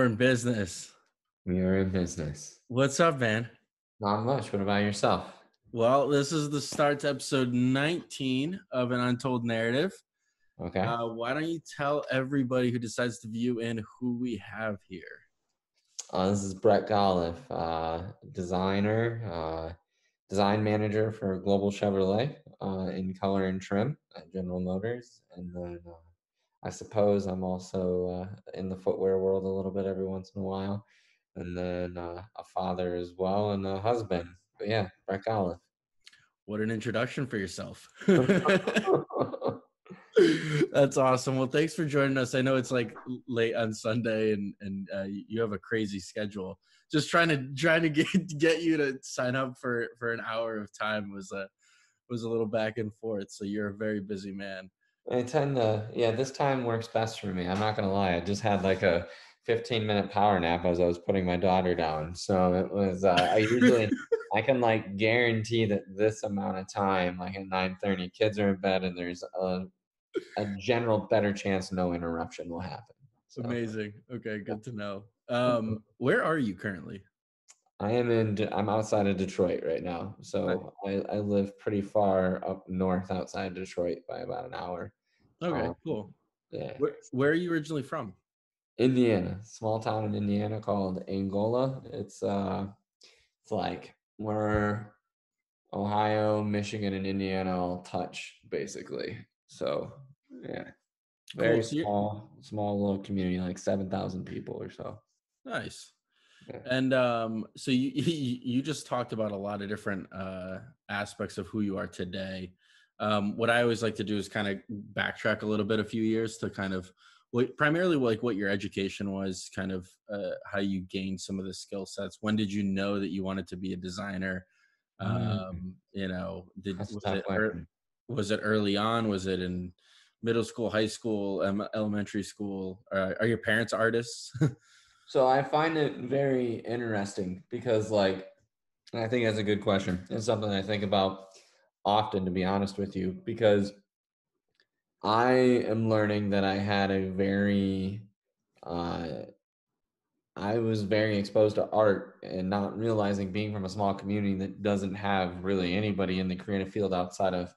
we're in business. We are in business. What's up, man? Not much. What about yourself? Well, this is the start to episode 19 of an Untold narrative. Okay. Why don't you tell everybody who decides to view in who we have here? This is Brett Golliff, designer, design manager for Global Chevrolet in color and trim at General Motors. And then I suppose I'm also in the footwear world a little bit every once in a while. And then a father as well and a husband. But yeah, Brett Golliff. What an introduction for yourself. That's awesome. Well, thanks for joining us. I know it's like late on Sunday and you have a crazy schedule. Just trying to get you to sign up for an hour of time was a little back and forth. So you're a very busy man. I tend to, yeah, this time works best for me. I'm not gonna lie. I just had like a 15-minute power nap as I was putting my daughter down. So it was, I can like guarantee that this amount of time, like at 9:30, kids are in bed and there's a general better chance no interruption will happen. So Amazing. Okay, good to know. Where are you currently? I'm outside of Detroit right now. So I live pretty far up north outside of Detroit by about an hour. Okay, Um, cool. yeah. Where are you originally from? Indiana, small town in Indiana called Angola. It's like where Ohio, Michigan, and Indiana all touch, basically. So yeah, Cool. very small little community, like 7,000 people or so. Nice. Yeah. And so you just talked about a lot of different aspects of who you are today. What I always like to do is kind of backtrack a little bit, a few years to kind of primarily like what your education was, kind of how you gained some of the skill sets. When did you know that you wanted to be a designer? Mm, that's a Was tough it question. was it early on? Was it in middle school, high school, elementary school? Are your parents artists? So I find it very interesting because, like, I think that's a good question. It's something I think about often, to be honest with you, because I am learning that uh, I was very exposed to art and not realizing being from a small community that doesn't have really anybody in the creative field outside of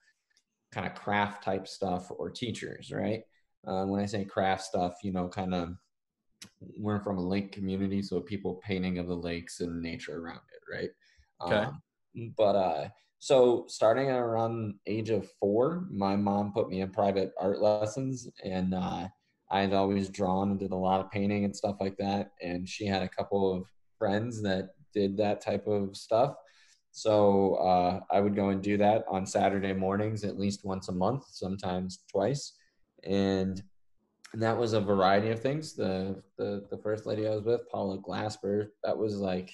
kind of craft type stuff or teachers, right? When I say craft stuff, kind of we're from a lake community, so people painting of the lakes and nature around it, right? Okay. Um, but so starting at around age of 4, my mom put me in private art lessons, and I had always drawn and did a lot of painting and stuff like that. And she had a couple of friends that did that type of stuff. So I would go and do that on Saturday mornings at least once a month, sometimes twice. And that was a variety of things. The first lady I was with, Paula Glasper, that was like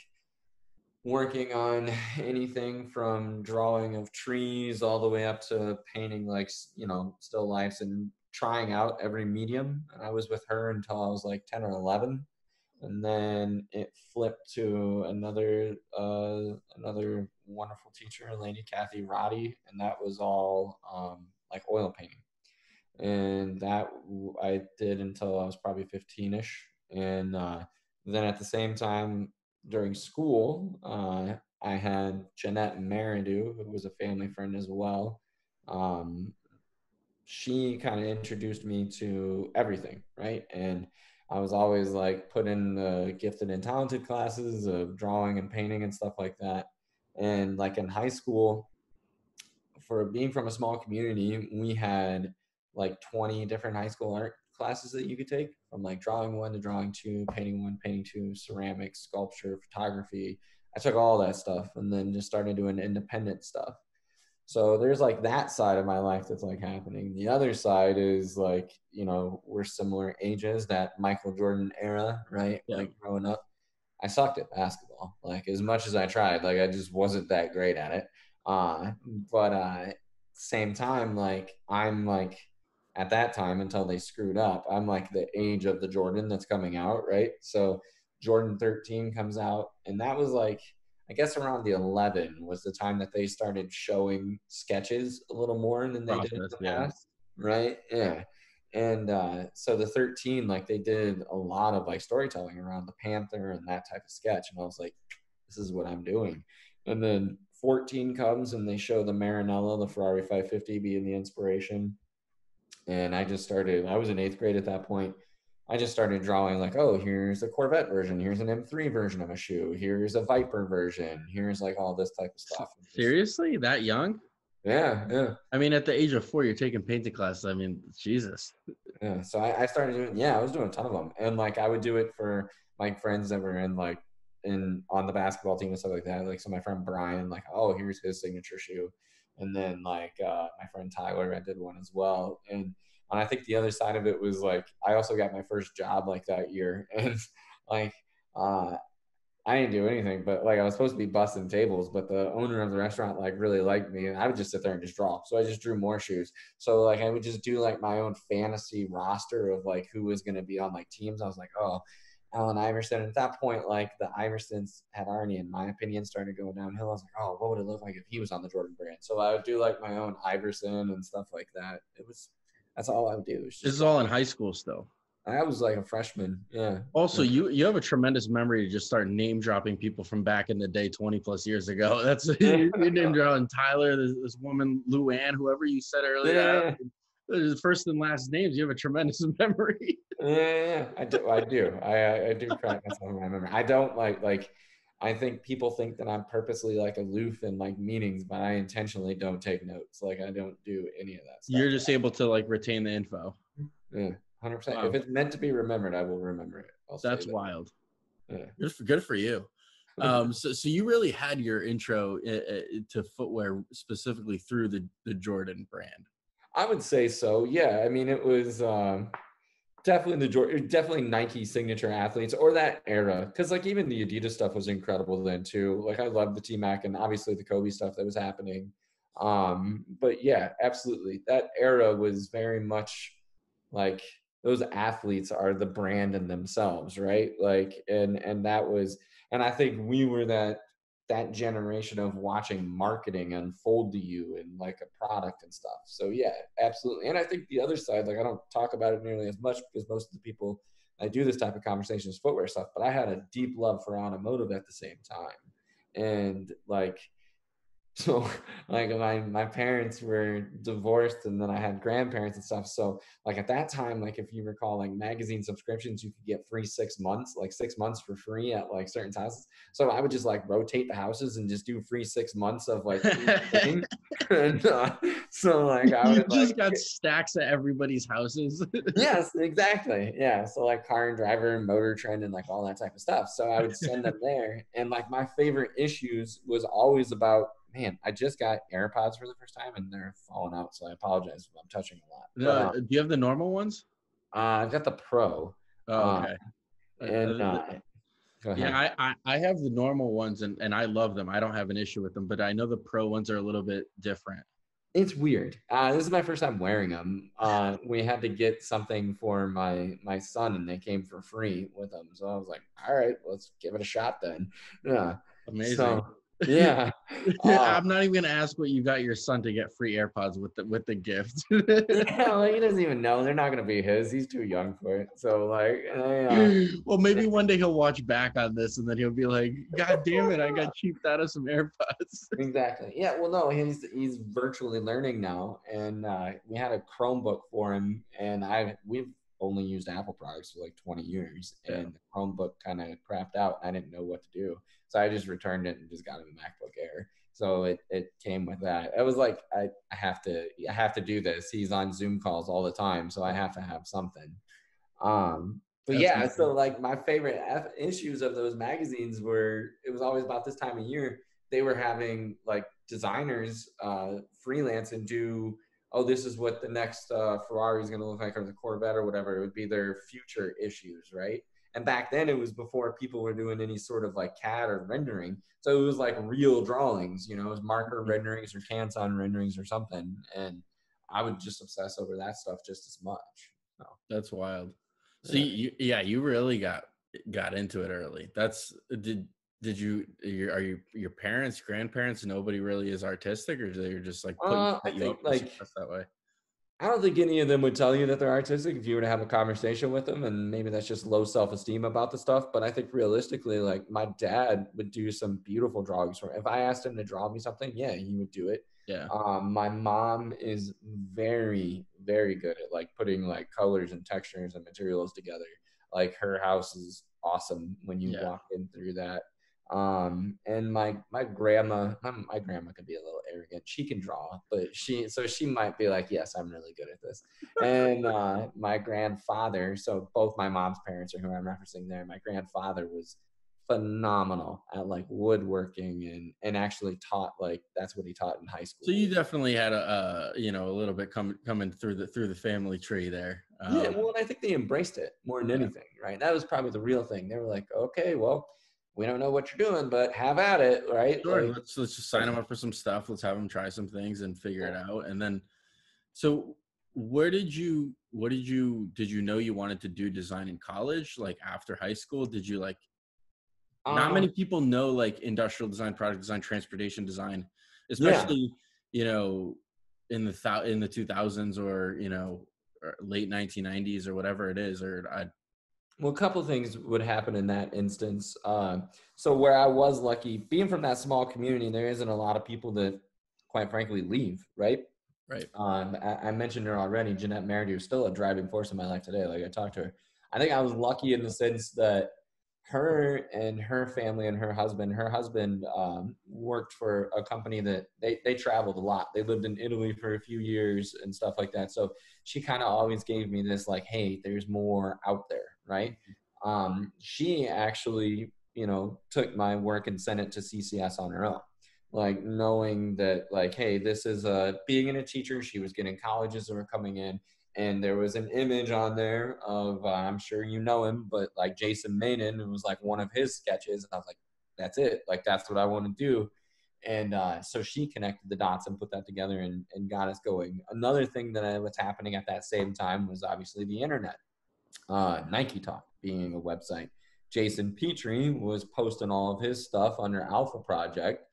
working on anything from drawing of trees all the way up to painting like still lifes and trying out every medium. I was with her until I was like 10 or 11, and then it flipped to another wonderful teacher, Lady Kathy Roddy, and that was all like oil painting. And that I did until I was probably 15ish. And then at the same time during school, I had Jeanette Meridew, who was a family friend as well. Um, she kind of introduced me to everything, right? And I was always like put in the gifted and talented classes of drawing and painting and stuff like that. And like in high school, for being from a small community, we had like 20 different high school art classes that you could take, from like drawing 1 to drawing 2, painting 1, painting 2, ceramics, sculpture, photography. I took all that stuff and then just started doing independent stuff. So there's like that side of my life that's like happening. The other side is like, we're similar ages, that Michael Jordan era, right? Yeah. Like growing up, I sucked at basketball. Like as much as I tried, like I just wasn't that great at it. Uh, but same time, like I'm like at that time until they screwed up, I'm like the age of the Jordan that's coming out, right? So Jordan 13 comes out, and that was like I guess around the 11 was the time that they started showing sketches a little more than they did in Process. the Yeah. past, right? Yeah. And so the 13, like they did a lot of like storytelling around the Panther and that type of sketch. And I was like, this is what I'm doing. And then 14 comes and they show the Maranello, the Ferrari 550 being the inspiration. And I just started, I was in 8th grade at that point. I just started drawing like, oh, here's a Corvette version. Here's an M3 version of a shoe. Here's a Viper version. Here's like all this type of stuff. And just, Seriously, that young? yeah, yeah. I mean, at the age of 4, you're taking painting classes. I mean, Jesus. Yeah, so I started doing, yeah, I was doing a ton of them, and like I would do it for my friends that were in like in on the basketball team and stuff like that. Like, so my friend Brian, like, oh, here's his signature shoe, and then like my friend Tyler, I did one as well, and I think the other side of it was like I also got my first job like that year, and like uh, I didn't do anything, but like I was supposed to be busting tables, but the owner of the restaurant like really liked me, and I would just sit there and just draw. So I just drew more shoes. So like I would just do like my own fantasy roster of like who was going to be on like teams. I was like, oh, Allen Iverson. And at that point, like the Iversons had already, in my opinion, started going downhill. I was like, oh, what would it look like if he was on the Jordan brand? So I would do like my own Iverson and stuff like that. That's all I would do. Was This just is draw. all in high school still. I was like a freshman. Yeah. Also, Yeah. you have a tremendous memory to just start name dropping people from back in the day, 20 plus years ago. That's you name dropping Tyler, this woman, Luann, whoever you said earlier. Yeah. The first and last names. You have a tremendous memory. Yeah, I do. I do correct myself in my memory. I don't like. I think people think that I'm purposely like aloof in like meetings, but I intentionally don't take notes. Like I don't do any of that stuff. You're just able to like retain the info. Yeah, 100%. If Wow, it's meant to be remembered, I will remember it. I'll say that's wild. that. Good for you. So you really had your intro to footwear specifically through the Jordan brand. I would say so. Yeah. I mean, it was definitely definitely Nike signature athletes or that era. Cause like even the Adidas stuff was incredible then too. Like I loved the T Mac and obviously the Kobe stuff that was happening. But yeah, absolutely. That era was very much like those athletes are the brand in themselves, right? Like, and that was, and I think we were that generation of watching marketing unfold to you in like a product and stuff. So yeah, absolutely. And I think the other side, like I don't talk about it nearly as much because most of the people I do this type of conversation is footwear stuff, but I had a deep love for automotive at the same time. And like so like my parents were divorced and then I had grandparents and stuff. So like at that time, like if you recall like magazine subscriptions, you could get free 6 months, like 6 months for free at like certain houses. So I would just like rotate the houses and just do free 6 months of like each thing. And so like I You would like just got stacks at everybody's houses. yes, exactly. Yeah. So like car and driver and motor trend and like all that type of stuff. So I would send them there. And like my favorite issues was always about, man, I just got AirPods for the first time and they're falling out. So I apologize if I'm touching a lot. But Do you have the normal ones? I've got the Pro. Oh, Uh, okay. and Go ahead. Yeah, I have the normal ones and I love them. I don't have an issue with them, but I know the pro ones are a little bit different. It's weird. This is my first time wearing them. We had to get something for my son, and they came for free with them. So I was like, "All right, let's give it a shot then." Yeah. Amazing. So yeah. I'm not even gonna ask what you got your son to get free AirPods with the gift. Yeah, well, he doesn't even know. They're not gonna be his. He's too young for it. So like, Well, maybe one day he'll watch back on this and then he'll be like, "God damn it, I got cheaped out of some AirPods." exactly. Yeah. Well, no, he's virtually learning now, and we had a Chromebook for him, and we've only used Apple products for like 20 years, Yeah. and the Chromebook kind of crapped out. And I didn't know what to do, so I just returned it and just got him a MacBook Air. So it came with that. It was like I have to do this. He's on Zoom calls all the time, so I have to have something. But That's yeah, amazing. so like my favorite issues of those magazines were it was always about this time of year. They were having like designers freelance and do, oh, this is what the next Ferrari is going to look like or the Corvette or whatever. It would be their future issues, right? And back then it was before people were doing any sort of like CAD or rendering. So it was like real drawings, it was marker renderings or Canson renderings or something. And I would just obsess over that stuff just as much. So, That's wild. So yeah. you really got into it early. Did you are your parents, grandparents, nobody really is artistic, or they're just like I put you think up for like success that way? I don't think any of them would tell you that they're artistic if you were to have a conversation with them, and maybe that's just low self-esteem about the stuff. But I think realistically, like my dad would do some beautiful drawings for me. If I asked him to draw me something, yeah, he would do it. Yeah. My mom is very, very good at like putting like colors and textures and materials together. Like her house is awesome when you Yeah. walk in through that. And my grandma, my grandma can be a little arrogant. She can draw, but she might be like, yes, I'm really good at this. And my grandfather, so both my mom's parents are who I'm referencing there. My grandfather was phenomenal at like woodworking and actually taught, like that's what he taught in high So school. you definitely had a little bit coming through the family tree there. Yeah, well, and I think they embraced it more than Yeah. anything, right? That was probably the real thing. They were like, okay, well, we don't know what you're doing, but have at it, right? Sure. Like, Let's just sign them up for some stuff. Let's have them try some things and figure it yeah. out. And then, so where did you, did you know you wanted to do design in college? Like after high school, did you like, not many Um, people know like industrial design, product design, transportation design, yeah. especially, you know, in the 2000s or, or late 1990s or whatever it is, or Well, a couple of things would happen in that instance. So where I was lucky, being from that small community, there isn't a lot of people that, quite frankly, leave, right? right. I mentioned her already, Jeanette Merridew, still a driving force in my life today. Like I talked to her. I think I was lucky in the sense that her and her family and her husband worked for a company that they traveled a lot. They lived in Italy for a few years and stuff like that. So she kind of always gave me this like, hey, there's more out there, right? She actually, took my work and sent it to CCS on her own, like knowing that like, hey, this is being in a teacher. She was getting colleges that were coming in, and there was an image on there of I'm sure you know him, but like Jason Mainen. It was like one of his sketches, and I was like, that's it. Like that's what I want to do. And so she connected the dots and put that together and got us going. Another thing that was happening at that same time was obviously the internet. Nike Talk being a website. Jason Petrie was posting all of his stuff under Alpha Project,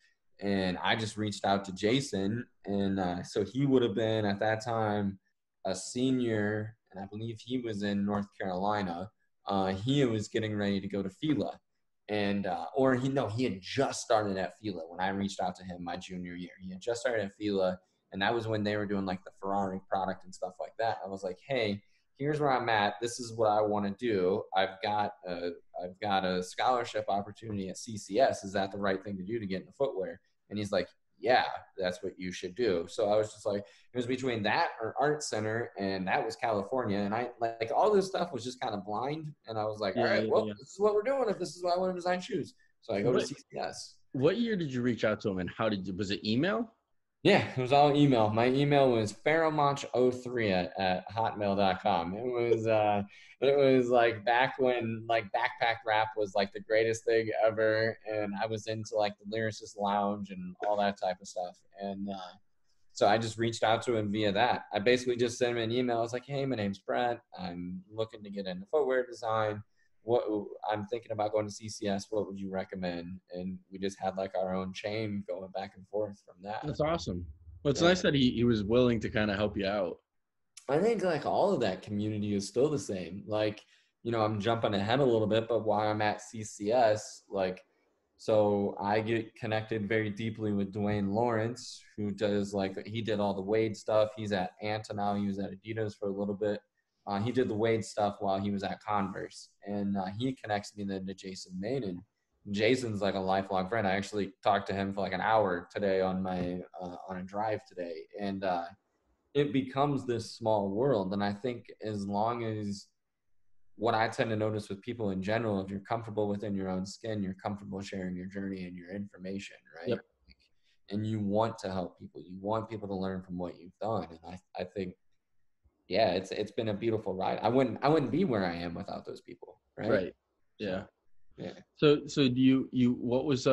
and I just reached out to Jason, and so he would have been at that time a senior, and I believe he was in North Carolina. He was getting ready to go to Fila, and or he no, he had just started at Fila when I reached out to him my junior year. He had just started at Fila, and that was when they were doing like the Ferrari product and stuff like that. I was like, hey, here's where I'm at. This is what I want to do. I've got a scholarship opportunity at CCS. Is that the right thing to do to get into footwear? And he's like, yeah, that's what you should do. So I was just like, it was between that or Art Center, and that was California. And I like all this stuff was just kind of blind. And I was like, all Yeah. right, Yeah. well, Yeah. this is what we're doing if this is why I want to design shoes. So I go to What, CCS. what year did you reach out to him and was it email? Yeah, it was all email. My email was pharaohmonch03 at hotmail.com. It was like back when like backpack rap was like the greatest thing ever, and I was into like the lyricist lounge and all that type of stuff. And so I just reached out to him via that. I basically just sent him an email. I was like, hey, my name's Brett. I'm looking to get into footwear design. What I'm thinking about going to CCS. What would you recommend? And we just had like our own chain going back and forth from that. That's awesome. Well, it's Yeah. nice that he was willing to kind of help you out. I think like all of that community is still the same. Like, I'm jumping ahead a little bit, but while I'm at CCS, like, so I get connected very deeply with Dwayne Lawrence, who does like, he did all the Wade stuff. He's at Anta now. He was at Adidas for a little bit. He did the Wade stuff while he was at Converse, and he connects me then to Jason Mainen. Jason's like a lifelong friend. I actually talked to him for like an hour today on my on a drive today, and it becomes this small world. And I think as long as what I tend to notice with people in general, if you're comfortable within your own skin, you're comfortable sharing your journey and your information, right? Yep. And you want to help people. You want people to learn from what you've done. And I think, yeah, it's been a beautiful ride. I wouldn't be where I am without those people, right? Right. Yeah. So yeah. So do you what was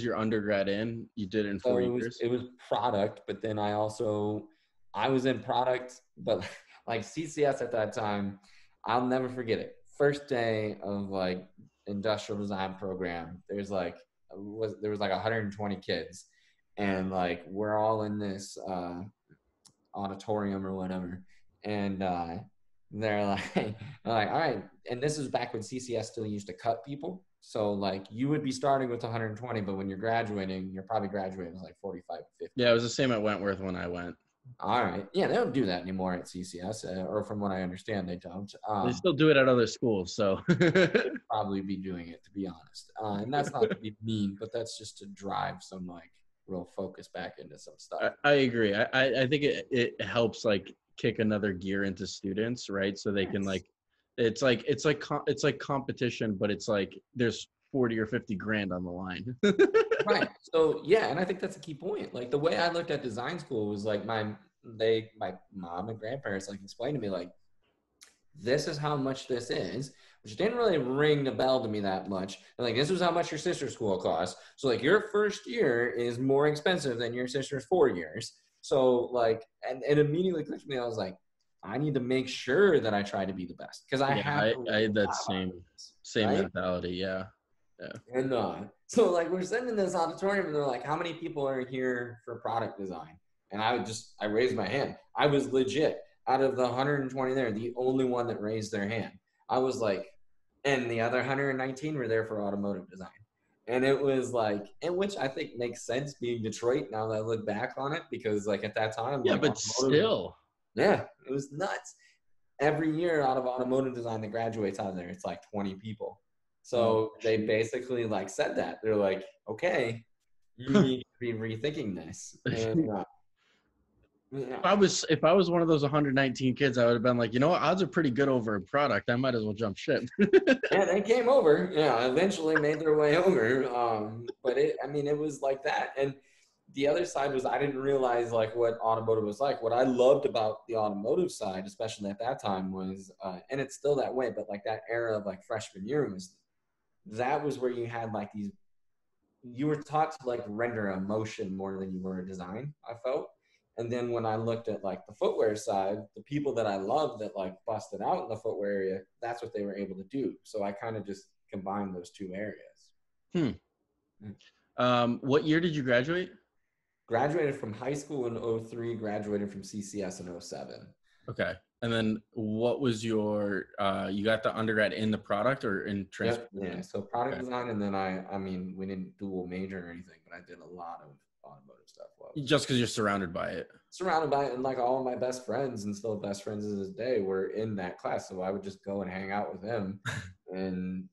your undergrad in? You did it in four So it was years? it was product, but then I was in product, but like CCS at that time, I'll never forget it. First day of like industrial design program, there was like 120 kids, and like we're all in this auditorium or whatever, and they're like, they're like, all right, and this is back when CCS still used to cut people. So like you would be starting with 120, but when you're graduating, you're probably graduating with like 45, 50. Yeah, it was the same at Wentworth when I went. All right. Yeah, they don't do that anymore at CCS, or from what I understand, they don't. They still do it at other schools, so. They'd probably be doing it, to be honest. And that's not to be mean, but that's just to drive some like real focus back into some stuff. I agree. I think it helps like kick another gear into students, right? So they can like, it's like competition, but it's like there's 40 or 50 grand on the line. Right. So yeah, and I think that's a key point. Like the way I looked at design school was like my mom and grandparents like explained to me like this is how much this is, which didn't really ring the bell to me that much. And like, this is how much your sister's school costs. So like your first year is more expensive than your sister's 4 years. So like, and it immediately clicked to me. I was like, I need to make sure that I try to be the best because I have I had that same right? mentality. Yeah. And so like we're sitting in this auditorium and they're like, how many people are here for product design? And I raised my hand. I was legit out of the 120 there, the only one that raised their hand. I was like, and the other 119 were there for automotive design. And it was like, and which I think makes sense being Detroit now that I look back on it, because like at that time, Yeah, like but still. yeah, it was nuts. Every year out of automotive design that graduates out of there, it's like 20 people. So they basically like said that. They're like, okay, you need to be rethinking this. And yeah. If I was one of those 119 kids, I would have been like, you know what, odds are pretty good over a product. I might as well jump ship. Yeah, they came over. Yeah, eventually made their way over. But it was like that. And the other side was I didn't realize like what automotive was like. What I loved about the automotive side, especially at that time, was, and it's still that way, but like that era of like freshman year was where you had like you were taught to like render emotion more than you were a design, I felt. And then when I looked at like the footwear side, the people that I loved that like busted out in the footwear area, that's what they were able to do. So I kind of just combined those two areas. What year did you graduate? Graduated from high school in 03, graduated from CCS in 07. Okay. And then what was your, you got the undergrad in the product or in transportation? Yeah. So product design. And then we didn't dual major or anything, but I did a lot of automotive stuff. Just because you're surrounded by it. Surrounded by it, and like all of my best friends and still best friends to this day were in that class. So I would just go and hang out with them and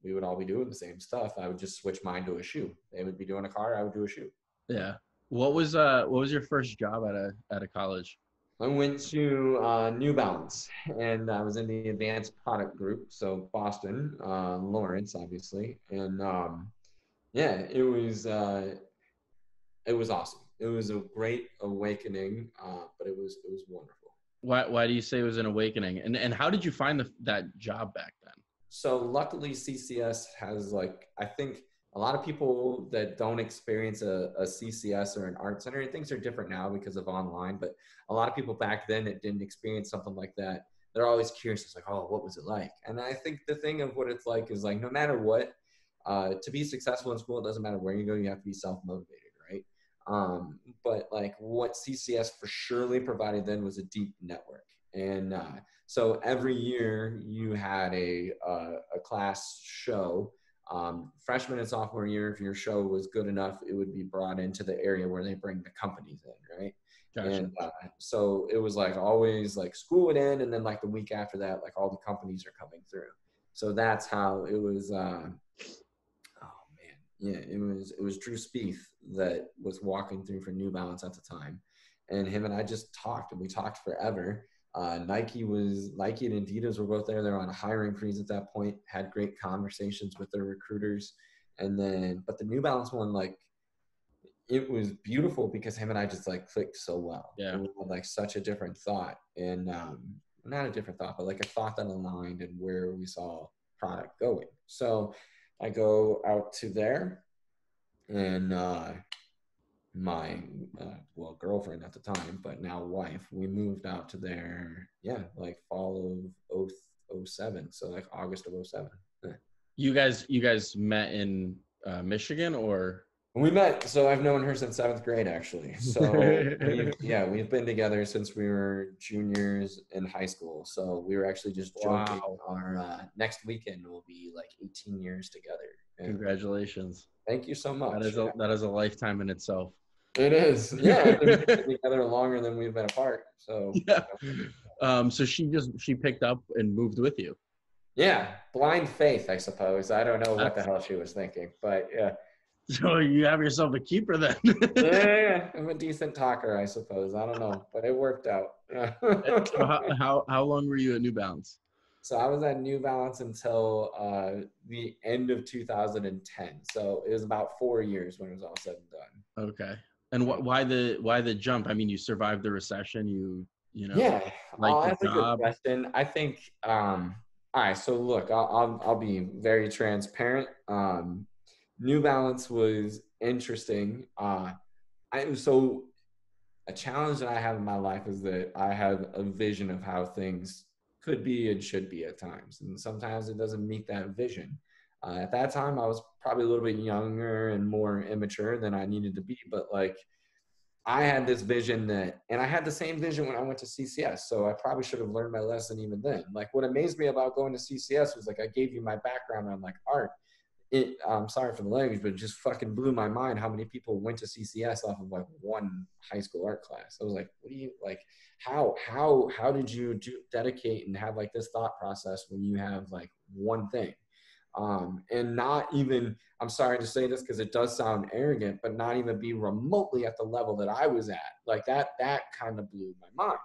we would all be doing the same stuff. I would just switch mine to a shoe. They would be doing a car, I would do a shoe. Yeah. What was your first job at a college? I went to New Balance, and I was in the advanced product group. So Boston, Lawrence, obviously, and it was awesome. It was a great awakening, but it was wonderful. Why do you say it was an awakening? And how did you find that job back then? So luckily CCS has like, I think a lot of people that don't experience a CCS or an art center, and things are different now because of online, but a lot of people back then that didn't experience something like that, they're always curious. It's like, oh, what was it like? And I think the thing of what it's like is like, no matter what, to be successful in school, it doesn't matter where you go, you have to be self-motivated, right? But like what CCS for surely provided then was a deep network. And so every year you had a class show. Freshman and sophomore year, if your show was good enough, it would be brought into the area where they bring the companies in, right? Gotcha. And so it was like always like school would end, and then like the week after that, like all the companies are coming through. So that's how it was. Yeah, it was Drew Spieth that was walking through for New Balance at the time, and him and I just talked, and we talked forever. Nike and Adidas were both there. They were on a hiring freeze at that point, had great conversations with their recruiters. And then, but the New Balance one, like, it was beautiful because him and I just like clicked so well. Yeah. And we had like such a different thought, and not a different thought, but like a thought that aligned and where we saw product going. So I go out to there, and my girlfriend at the time, but now wife, we moved out to there, like fall of 07, so like August of 07. You guys met in Michigan, or? We met, so I've known her since 7th grade, actually. So we've been together since we were juniors in high school. So we were actually just joking. Wow. Our next weekend will be like 18 years together. And Congratulations. thank you so That much. is a lifetime in itself. It is. Yeah, we've been together longer than we've been apart. So Yeah. So she picked up and moved with you. yeah, blind faith, I suppose. I don't know what the That's, hell she was thinking, but yeah. so you have yourself a keeper then. Yeah, I'm a decent talker, I suppose. I don't know, but it worked out. Yeah. So how long were you at New Balance? So I was at New Balance until the end of 2010. So it was about 4 years when it was all said and done. Okay. And why the jump? I mean, you survived the recession. You know, Yeah, like the that's a good job. question. I think. All right, so look, I'll be very transparent. New Balance was interesting. So a challenge that I have in my life is that I have a vision of how things could be and should be at times, and sometimes it doesn't meet that vision. At that time, I was probably a little bit younger and more immature than I needed to be, but like I had this vision that, and I had the same vision when I went to CCS. So I probably should have learned my lesson even then. Like what amazed me about going to CCS was like I gave you my background on like art. I'm sorry for the language, but it just fucking blew my mind how many people went to CCS off of like one high school art class. I was like, what do you like? How did you dedicate and have like this thought process when you have like one thing? And not even, I'm sorry to say this because it does sound arrogant, but not even be remotely at the level that I was at. Like that kind of blew my mind.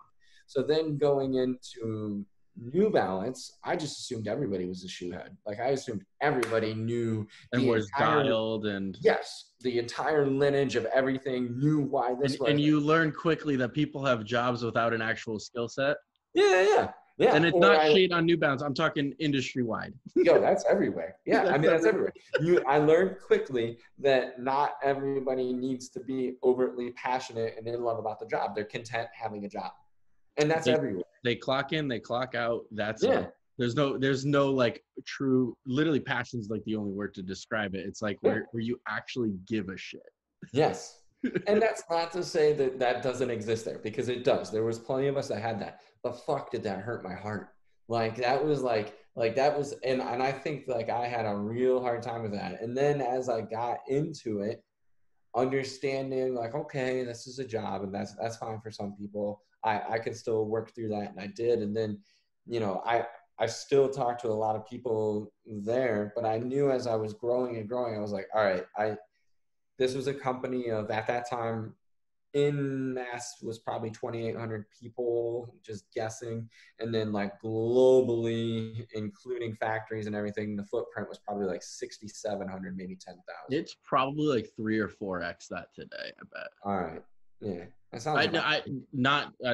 So then going into New Balance, I just assumed everybody was a shoehead. Like I assumed everybody knew And the was entire, dialed and yes, the entire lineage of everything, knew why this was. and you learn quickly that people have jobs without an actual skill set. Yeah. And it's Or not I, shade on New Balance. I'm talking industry wide. Yo, that's everywhere. Yeah, I That's mean that's every. everywhere. I learned quickly that not everybody needs to be overtly passionate and in love about the job. They're content having a job, and that's everywhere. They clock in, they clock out. That's Yeah, it. There's no like true. Literally, passion's like the only word to describe it. It's like yeah. where you actually give a shit. Yes, and that's not to say that that doesn't exist there because it does. There was plenty of us that had that, but fuck, did that hurt my heart? Like that was like that was, and I think like I had a real hard time with that. And then as I got into it, understanding like okay, this is a job and that's fine for some people. I could still work through that, and I did. And then I still talk to a lot of people there, but I knew as I was growing and growing, I was like, all right, I this was a company of at that time in mass was probably 2,800 people, just guessing. And then like globally, including factories and everything, the footprint was probably like 6,700, maybe 10,000. It's probably like 3 or 4x that today. I bet. All right. Yeah. That sounds about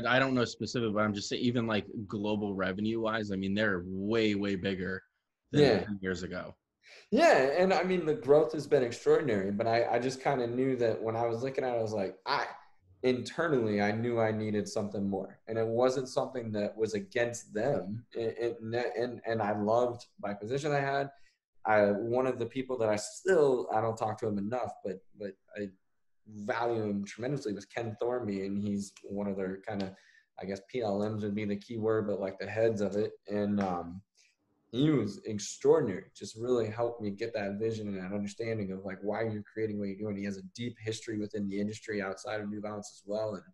I don't know specific, but I'm just saying even like global revenue wise, I mean they're way bigger than yeah. 10 years ago. Yeah, and I mean the growth has been extraordinary, but I just kind of knew that when I was looking at it, I was like, internally I knew I needed something more, and it wasn't something that was against them. And I loved my position I had. One of the people that I don't talk to him enough, but I value him tremendously was Ken Thornby, and he's one of their kind of, I guess PLMs would be the key word, but like the heads of it, and he was extraordinary. Just really helped me get that vision and that understanding of like why you're creating what you're doing. He has a deep history within the industry outside of New Balance as well, and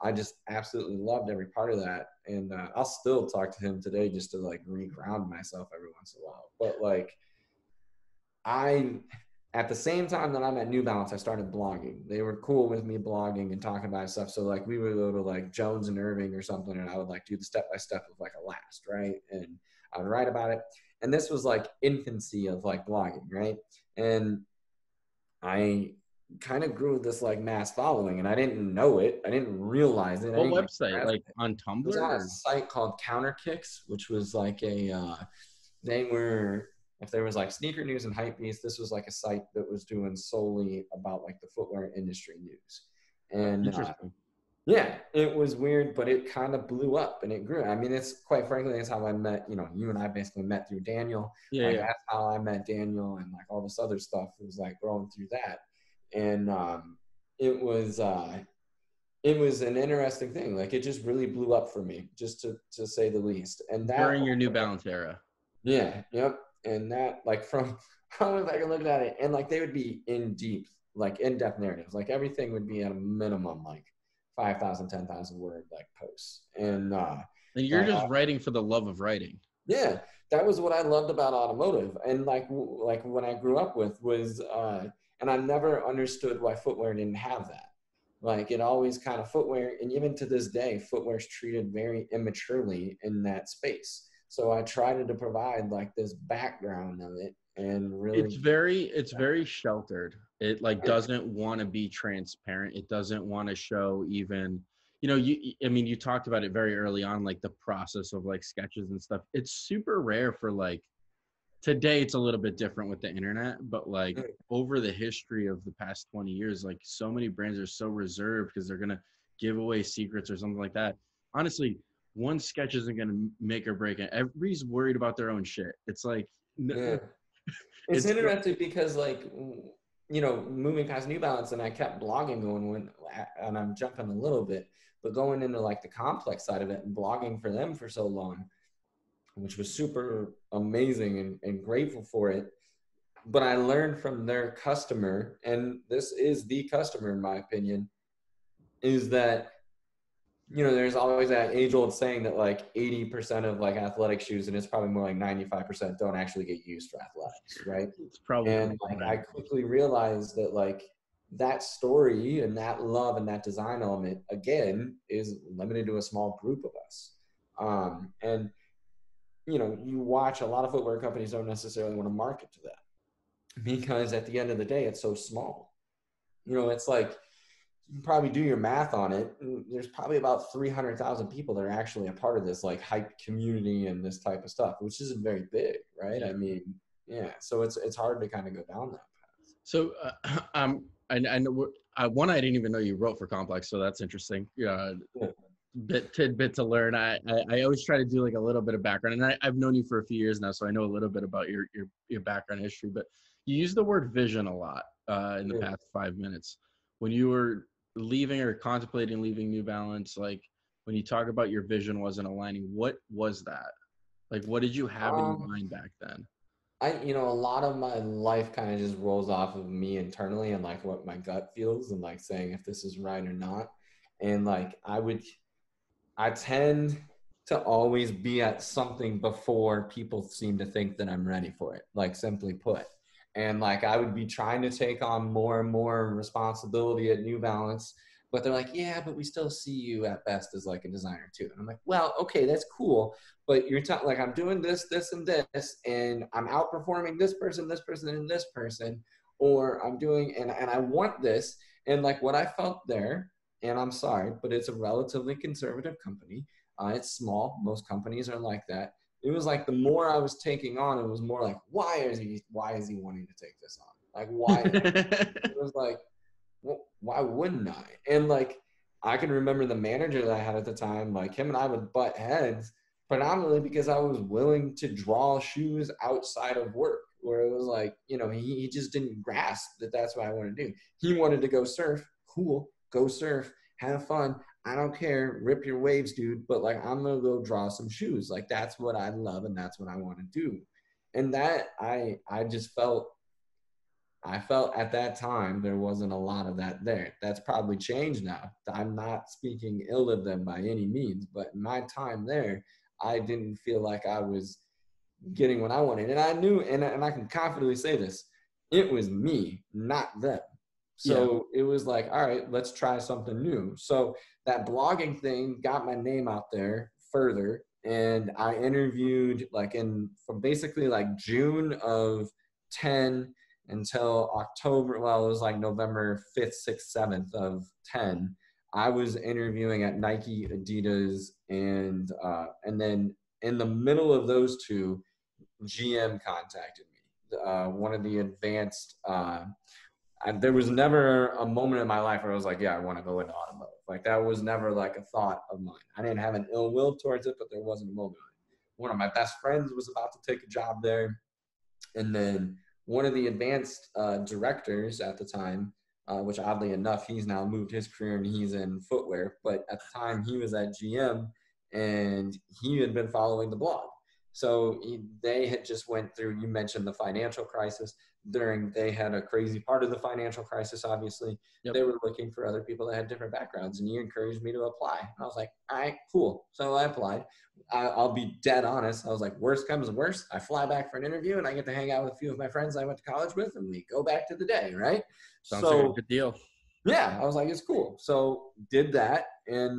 I just absolutely loved every part of that. And I'll still talk to him today just to like re-ground myself every once in a while. But like at the same time that I'm at New Balance, I started blogging. They were cool with me blogging and talking about stuff. So like we would go to like Jones and Irving or something, and I would like do the step-by-step of like a last, right? And I would write about it. And this was like infancy of like blogging, right? And I kind of grew this like mass following, and I didn't know it. I didn't realize it. What website? Like on It was Tumblr? on a site called Counterkicks, which was like they were, if there was like sneaker news and hype beast, this was like a site that was doing solely about like the footwear industry news. And Interesting. yeah, it was weird, but it kind of blew up and it grew. I mean, it's quite frankly, that's how I met, you and I basically met through Daniel. Yeah. That's how I met Daniel, and like all this other stuff was like growing through that. And it was it was an interesting thing. Like it just really blew up for me, just to say the least. And that, During your New Balance era. yeah, yep. And that, like, from I don't know if I can look at it, and like they would be in deep, like in-depth narratives. Like everything would be at a minimum like 5,000, 10,000 word like posts. And And you're like just writing for the love of writing. yeah, that was what I loved about automotive. And like when I grew up with was and I never understood why footwear didn't have that. Like it always kind of footwear, and even to this day, footwear is treated very immaturely in that space. So I tried to provide like this background of it and It's really, very sheltered. It like doesn't want to be transparent. It doesn't want to show even, I mean, you talked about it very early on, like the process of like sketches and stuff. It's super rare for like today it's a little bit different with the internet, but like over the history of the past 20 years, like so many brands are so reserved because they're going to give away secrets or something like that. Honestly, one sketch isn't going to make or break it. Everybody's worried about their own shit. It's like, yeah. It's it's interesting because, like, moving past New Balance, and I kept blogging going and I'm jumping a little bit, but going into like the complex side of it and blogging for them for so long, which was super amazing and grateful for it. But I learned from their customer, and this is the customer, in my opinion, is that there's always that age-old saying that like 80% of like athletic shoes, and it's probably more like 95%, don't actually get used for athletics, right? it's probably And like I right. quickly realized that like that story and that love and that design element again is limited to a small group of us. And you watch a lot of footwear companies don't necessarily want to market to that because at the end of the day, it's so small. It's like you can probably do your math on it. There's probably about 300,000 people that are actually a part of this like hype community and this type of stuff, which isn't very big, right? Yeah. I mean, yeah. So it's hard to kind of go down that path. So, I know one, I didn't even know you wrote for Complex, so that's interesting. Yeah, Yeah. tidbit to learn. I always try to do like a little bit of background, and I've known you for a few years now, so I know a little bit about your background history. But you use the word vision a lot in the Yeah. past 5 minutes. When you were leaving or contemplating leaving New Balance, like when you talk about your vision wasn't aligning, what was that? Like, what did you have in your Um, mind back then? a lot of my life kind of just rolls off of me internally and like what my gut feels and like saying if this is right or not. And like I tend to always be at something before people seem to think that I'm ready for it, like simply put. And like I would be trying to take on more and more responsibility at New Balance, but they're like, yeah, but we still see you at best as like a designer too. And I'm like, well, okay, that's cool, but you're telling like I'm doing this, and this, and I'm outperforming this person, and this person, or I'm doing and I want this, and like what I felt there, and I'm sorry, but it's a relatively conservative company. It's small. Most companies are like that. It was like the more I was taking on, it was more like, why is he wanting to take this on? Like, why? It was like, well, why wouldn't I? And like, I can remember the manager that I had at the time, like him and I would butt heads, predominantly because I was willing to draw shoes outside of work, where it was like, he just didn't grasp that that's what I wanted to do. He wanted to go surf. Cool, go surf, have fun. I don't care, rip your waves, dude. But like, I'm gonna go draw some shoes. Like that's what I love, and that's what I want to do. And that I just felt I felt at that time there wasn't a lot of that there. That's probably changed now. I'm not speaking ill of them by any means, but in my time there, I didn't feel like I was getting what I wanted. And I knew, and I can confidently say this, it was me, not them. Yeah. So it was like, all right, let's try something new. So that blogging thing got my name out there further. And I interviewed like from basically like June of 10 until October. Well, it was like November 5th, 6th, 7th of 10. I was interviewing at Nike, Adidas, and then in the middle of those two, GM contacted me. One of the advanced. There was never a moment in my life where I was like, yeah, I want to go into automotive. Like that was never like a thought of mine. I didn't have an ill will towards it, but there wasn't a moment. One of my best friends was about to take a job there, and then one of the advanced directors at the time which oddly enough, he's now moved his career and he's in footwear. But at the time he was at GM and he had been following the blog. So they had just went through, you mentioned the financial crisis. They had a crazy part of the financial crisis, obviously. Yep. They were looking for other people that had different backgrounds, and he encouraged me to apply. And I was like, all right, cool. So I applied. I'll be dead honest. I was like, worst comes to worst, I fly back for an interview and I get to hang out with a few of my friends I went to college with, and we go back to the day, right? Sounds like a good deal. Yeah, I was like, it's cool. So did that, and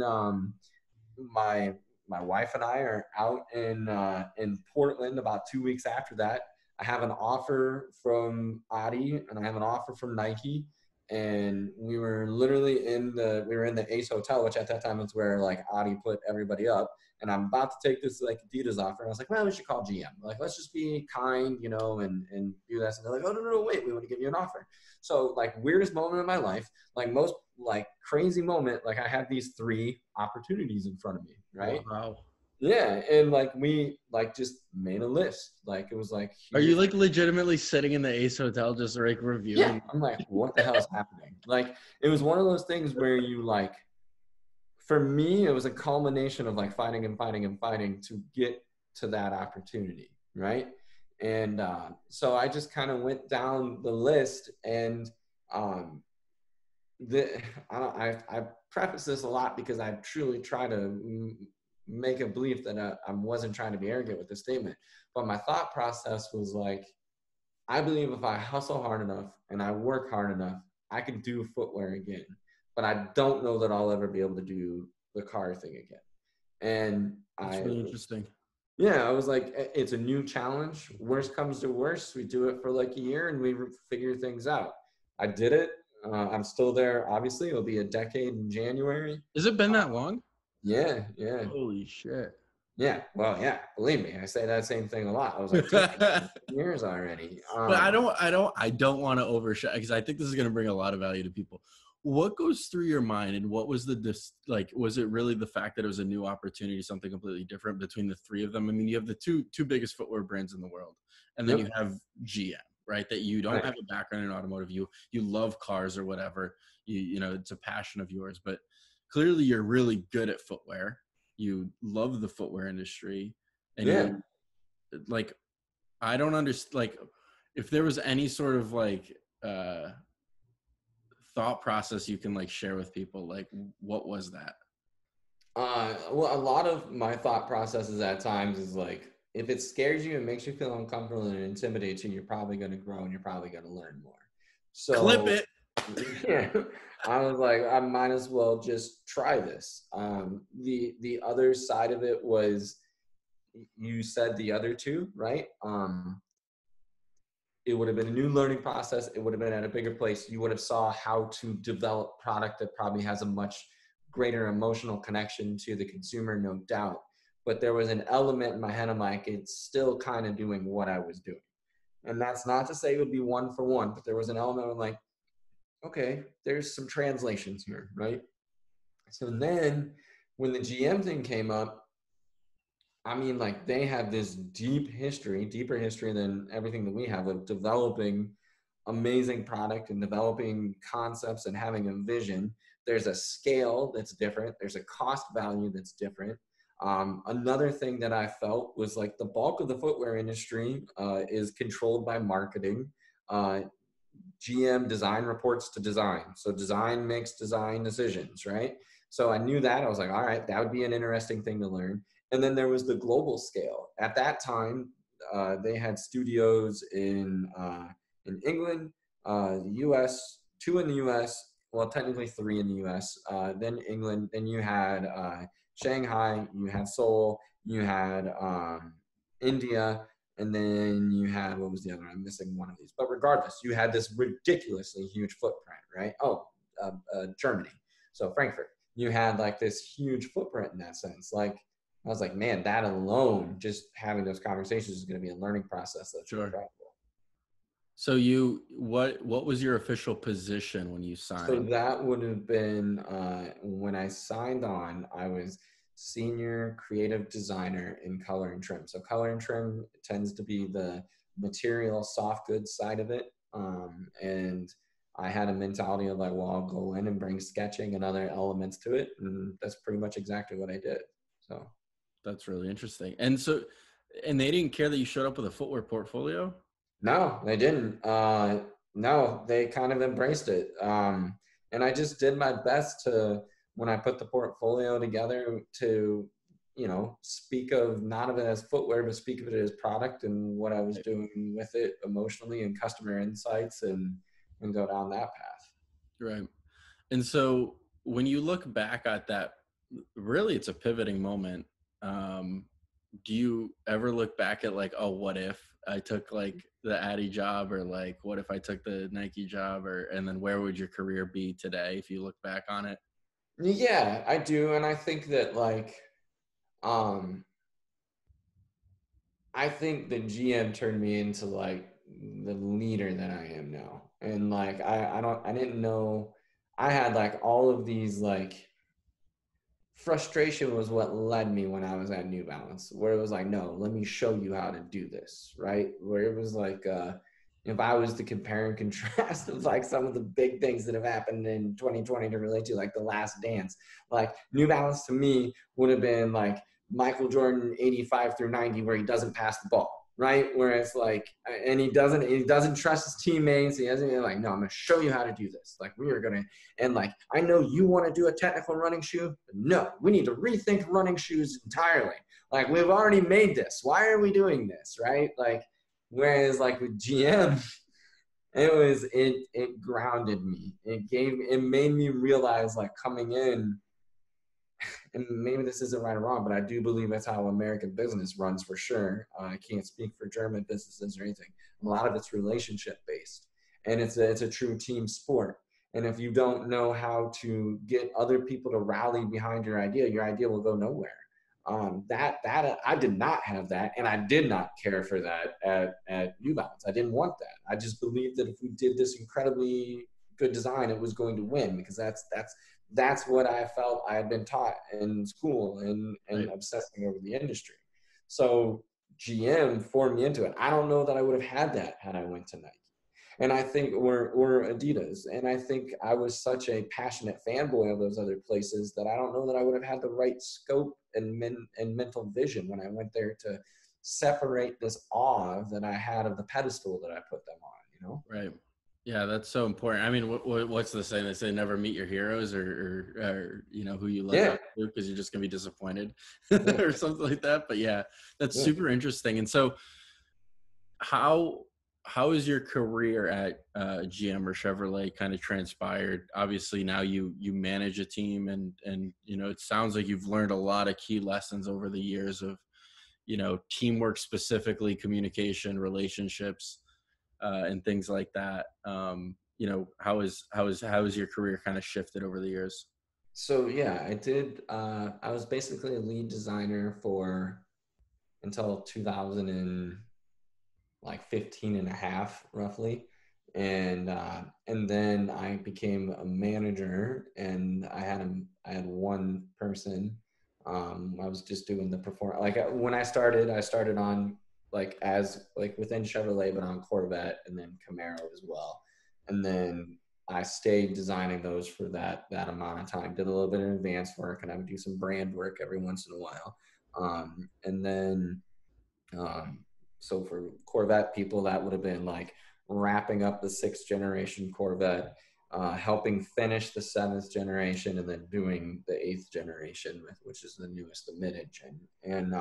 my wife and I are out in Portland about 2 weeks after that. I have an offer from Adi and I have an offer from Nike. And we were literally in the Ace Hotel, which at that time was where like Adi put everybody up. And I'm about to take this like Adidas offer. And I was like, well, we should call GM. Like, let's just be kind, you know, and do this. And they're like, oh, no, wait, we want to give you an offer. So like weirdest moment of my life, like most like crazy moment, like I had these 3 opportunities in front of me, right? Wow. Yeah, and like we like just made a list. Like it was like, are you like legitimately sitting in the Ace Hotel just like reviewing? Yeah, I'm like, what the hell is happening? Like it was one of those things where you like, for me, it was a culmination of like fighting and fighting and fighting to get to that opportunity, right? And so I just kind of went down the list, and I preface this a lot because I truly try to make a belief that I wasn't trying to be arrogant with this statement. But my thought process was like, I believe if I hustle hard enough and I work hard enough, I can do footwear again. But I don't know that I'll ever be able to do the car thing again. And That's really interesting. Yeah, I was like, it's a new challenge. Worst comes to worst, we do it for like a year and we figure things out. I did it. I'm still there. Obviously, it'll be a decade in January. Has it been that long? Yeah. Holy shit. Yeah, well, yeah. Believe me, I say that same thing a lot. I was like, 10 years already. But I don't want to overshare because I think this is going to bring a lot of value to people. What goes through your mind, and what was was it really the fact that it was a new opportunity, something completely different between the 3 of them? I mean, you have the two biggest footwear brands in the world, and then you have GM, right? That you don't have a background in automotive. You love cars or whatever. You know, it's a passion of yours, but clearly you're really good at footwear. You love the footwear industry, and you like, I don't understand, like, if there was any sort of like thought process you can like share with people, like what was that? Well, a lot of my thought processes at times is like, if it scares you and makes you feel uncomfortable and intimidates you, you're probably going to grow and you're probably going to learn more. So clip it. Yeah, I was like, I might as well just try this. The other side of it was, you said the other 2, right? It would have been a new learning process. It would have been at a bigger place. You would have saw how to develop product that probably has a much greater emotional connection to the consumer, no doubt. But there was an element in my head, I'm like, it's still kind of doing what I was doing. And that's not to say it would be 1 for 1, but there was an element of like, okay, there's some translations here, right? So then when the GM thing came up, I mean, like they have this deeper history than everything that we have of developing amazing product and developing concepts and having a vision. There's a scale that's different. There's a cost value that's different. Another thing that I felt was like the bulk of the footwear industry is controlled by marketing. GM design reports to design. So design makes design decisions, right? So I knew that. I was like, all right, that would be an interesting thing to learn. And then there was the global scale. At that time, they had studios in England, the US, 2 in the US, well, technically 3 in the US, then England, then you had Shanghai, you had Seoul, you had India, and then you had, what was the other one? I'm missing one of these. But regardless, you had this ridiculously huge footprint, right? Germany. So Frankfurt. You had like this huge footprint in that sense. Like, I was like, man, that alone, just having those conversations is going to be a learning process. That's incredible. So what was your official position when you signed? So that would have been, when I signed on, I was senior creative designer in color and trim. So color and trim tends to be the material soft goods side of it. And I had a mentality of like, well, I'll go in and bring sketching and other elements to it. And that's pretty much exactly what I did. So That's really interesting. And so, and they didn't care that you showed up with a footwear portfolio? no, they didn't. No, they kind of embraced it. And I just did my best to, when I put the portfolio together, to, speak of not of it as footwear, but speak of it as product and what I was doing with it emotionally and customer insights, and go down that path. Right. And so when you look back at that, really it's a pivoting moment. Um, do you ever look back at like, oh, what if I took like the Addy job, or like, what if I took the Nike job, and then where would your career be today if you look back on it? Yeah, I do. And I think that like, um, I think the GM turned me into like the leader that I am now. And like I didn't know I had like all of these like frustration was what led me when I was at New Balance, where it was like, no, let me show you how to do this, right? Where it was like if I was to compare and contrast of like some of the big things that have happened in 2020 to relate to, like The Last Dance, like New Balance to me would have been like Michael Jordan 85 through 90, where he doesn't pass the ball, right? Where it's like, and he doesn't trust his teammates. He doesn't like, no, I'm going to show you how to do this. Like we are going to, and like, I know you want to do a technical running shoe. But no, we need to rethink running shoes entirely. Like we've already made this. Why are we doing this, right? Like, whereas like with GM, it grounded me. It made me realize like coming in, and maybe this isn't right or wrong, but I do believe that's how American business runs for sure. I can't speak for German businesses or anything. A lot of it's relationship based, and it's a true team sport. And if you don't know how to get other people to rally behind your idea will go nowhere. That I did not have that, and I did not care for that at New Balance. I didn't want that. I just believed that if we did this incredibly good design, it was going to win, because that's what I felt I had been taught in school, and Right. obsessing over the industry. So GM formed me into it. I don't know that I would have had that had I went to Nike. And I think, or Adidas. And I think I was such a passionate fanboy of those other places that I don't know that I would have had the right scope and mental vision when I went there to separate this awe that I had of the pedestal that I put them on. Right. Yeah, that's so important. I mean, what's the saying? They say never meet your heroes, or who you look Yeah. up to, because you're just gonna be disappointed Yeah. or something like that. But yeah, that's Yeah. super interesting. And so, how how is your career at GM or Chevrolet kind of transpired? Obviously, now you manage a team, and it sounds like you've learned a lot of key lessons over the years of teamwork, specifically communication, relationships, and things like that. How is your career kind of shifted over the years? So yeah, I did. I was basically a lead designer for until 2000 like 15 and a half roughly. And then I became a manager, and I had one person. I was just doing the perform, like when I started on like as like within Chevrolet, but on Corvette and then Camaro as well. And then I stayed designing those for that amount of time. Did a little bit of advanced work, and I would do some brand work every once in a while. And then um, so for Corvette people, that would have been like wrapping up the sixth generation Corvette, helping finish the seventh generation, and then doing the eighth generation, which is the newest, the mid-engine. And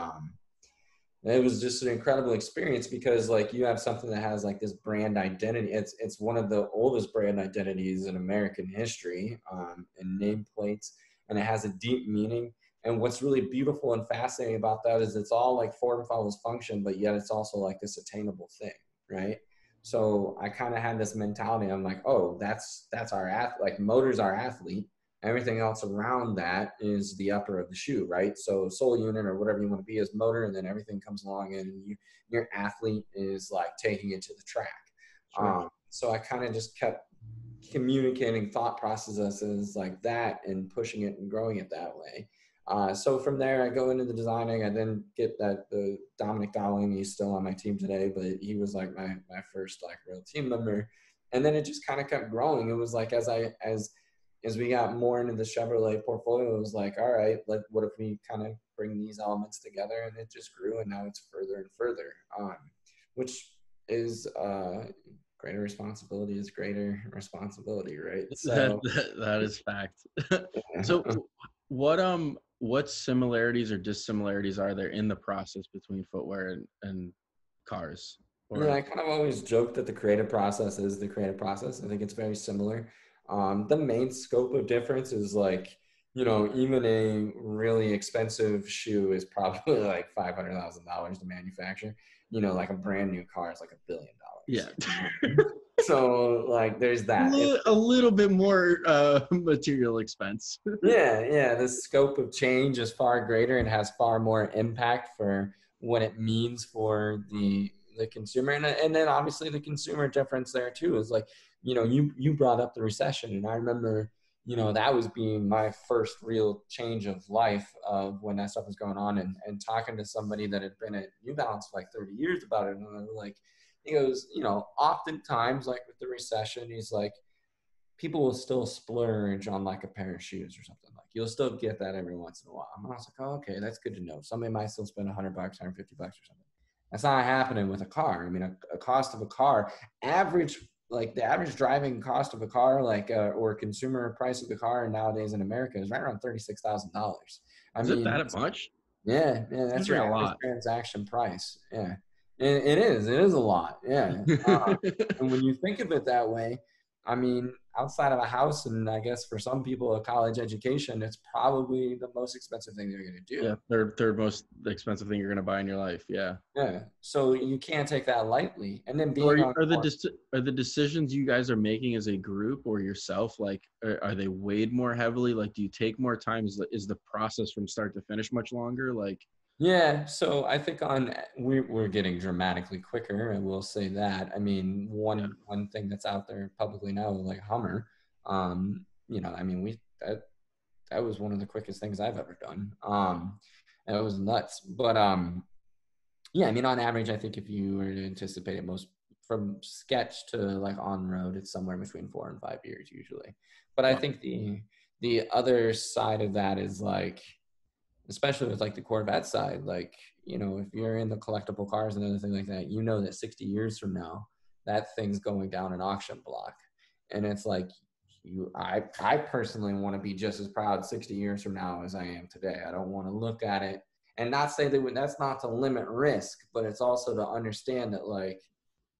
it was just an incredible experience, because like you have something that has like this brand identity. It's one of the oldest brand identities in American history, and nameplates, and it has a deep meaning. And what's really beautiful and fascinating about that is it's all like form follows function, but yet it's also like this attainable thing, right? So I kind of had this mentality. I'm like, oh, that's our like motor's our athlete. Everything else around that is the upper of the shoe, right? So sole unit or whatever you want to be is motor, and then everything comes along, and your athlete is like taking it to the track. Sure. So I kind of just kept communicating thought processes like that and pushing it and growing it that way. So from there, I go into the designing. I then get the Dominic Dowling. He's still on my team today, but he was like my first like real team member. And then it just kind of kept growing. It was like, as we got more into the Chevrolet portfolio, it was like, all right, what if we kind of bring these elements together? And it just grew, and now it's further and further, which is greater responsibility is greater responsibility, right? So That is fact. So what similarities or dissimilarities are there in the process between footwear and cars? yeah, Or I kind of always joke that the creative process is the creative process. I think it's very similar. The main scope of difference is like, even a really expensive shoe is probably like $500,000 to manufacture. Like a brand new car is like $1 billion. yeah. So like, there's that. A little bit more material expense. Yeah, the scope of change is far greater and has far more impact for what it means for the consumer, and then obviously the consumer difference there too is like, you brought up the recession, and I remember, that was being my first real change of life of when that stuff was going on, and talking to somebody that had been at New Balance for like 30 years about it, and I was like, he goes, oftentimes like with the recession, he's like, people will still splurge on like a pair of shoes or something. Like you'll still get that every once in a while. And I was like, oh, okay, that's good to know. Somebody might still spend $100, $150 or something. That's not happening with a car. I mean, a cost of a car, the average driving cost of a car, or consumer price of the car nowadays in America is right around $36,000. I Is it mean, that much? yeah, that's Seems your like a average lot. transaction price. Yeah, it is a lot. Yeah, and when you think of it that way, I mean, outside of a house, and I guess for some people a college education, it's probably the most expensive thing they're going to Yeah, do. third most expensive thing you're gonna buy in your life. Yeah. Yeah, so you can't take that lightly. And then So being on court, are the decisions you guys are making as a group or yourself, like, are they weighed more heavily? Like, do you take more time? Is the process from start to finish much longer? Like, yeah. So I think we're getting dramatically quicker, and we'll say that. I mean, yeah, one thing that's out there publicly now, like Hummer, I mean, that was one of the quickest things I've ever done. And it was nuts. But yeah, I mean, on average, I think if you were to anticipate it, most from sketch to like on road, it's somewhere between 4 and 5 years usually. But I wow. think the other side of that is like, especially with like the Corvette side, like, if you're in the collectible cars and anything like that, that 60 years from now, that thing's going down an auction block. And it's like, I personally want to be just as proud 60 years from now as I am today. I don't want to look at it and not say that's not to limit risk, but it's also to understand that like,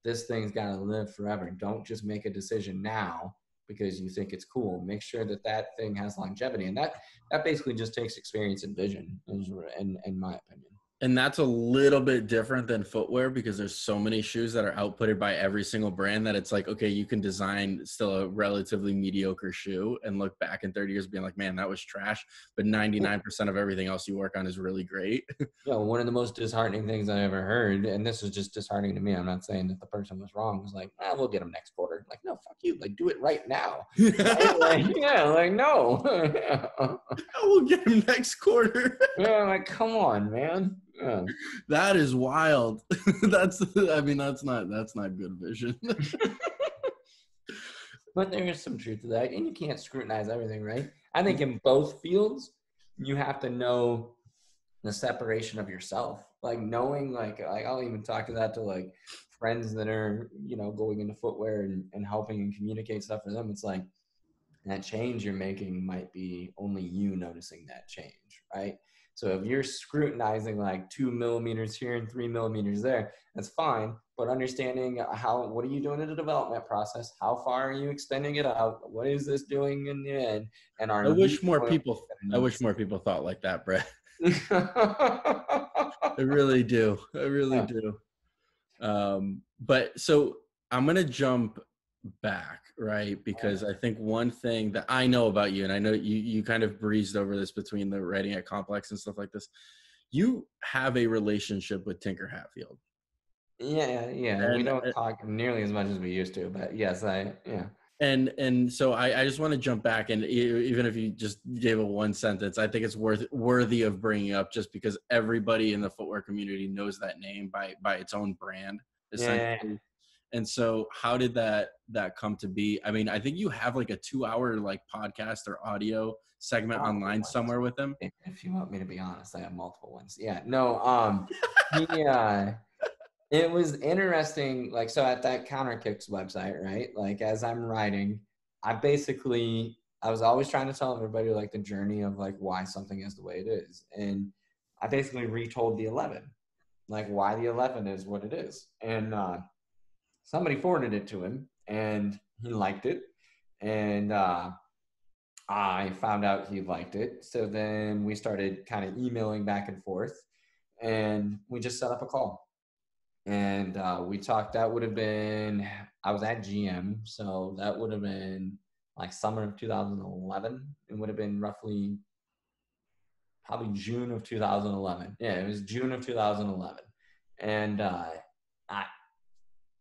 this thing's got to live forever. Don't just make a decision now because you think it's cool. Make sure that thing has longevity, and that basically just takes experience and vision, in my opinion. And that's a little bit different than footwear because there's so many shoes that are outputted by every single brand that it's like, okay, you can design still a relatively mediocre shoe and look back in 30 years being like, man, that was trash. But 99% of everything else you work on is really great. One of the most disheartening things I ever heard, and this is just disheartening to me, I'm not saying that the person was wrong, was like, we'll get them next quarter. Like, no, fuck you. Like, do it right now. Right? Like, yeah, like, no. I will get him next quarter. Yeah, like, come on, man. Yeah. That is wild. That's not good vision. But there is some truth to that, and you can't scrutinize everything, right? I think in both fields, you have to know the separation of yourself, like knowing, like I'll even talk to that to like friends that are, going into footwear and helping and communicate stuff for them. It's like that change you're making might be only you noticing that change, right? So if you're scrutinizing like 2 millimeters here and 3 millimeters there, that's fine. But understanding what are you doing in the development process? How far are you extending it out? What is this doing in the end? And are I you wish more going people I to wish more people thought like that, Brett. notice? I really do. I really Yeah. do. But so I'm gonna jump back, right? Because I think one thing that I know about you, and I know you kind of breezed over this between the writing at Complex and stuff like this. You have a relationship with Tinker Hatfield. Yeah. We And don't talk nearly as much as we used to, but yes, yeah. and so I just want to jump back, and even if you just gave a one sentence, I think it's worthy of bringing up just because everybody in the footwear community knows that name by its own brand, Yeah. essentially. And so how did that come to be? I mean, I think you have like a 2-hour like podcast or audio segment Multiple online ones. somewhere with him. If you want me to be honest, I have multiple ones. Yeah, no, he, it was interesting. Like, so at that Counter Kicks website, right? Like, as I'm writing, I was always trying to tell everybody like the journey of like why something is the way it is. And I basically retold the 11, like why the 11 is what it is. And somebody forwarded it to him and he liked it. And I found out he liked it. So then we started kind of emailing back and forth and we just set up a call. And we talked. That would have been, I was at GM. So that would have been like summer of 2011. It would have been roughly probably June of 2011. Yeah, it was June of 2011. And I,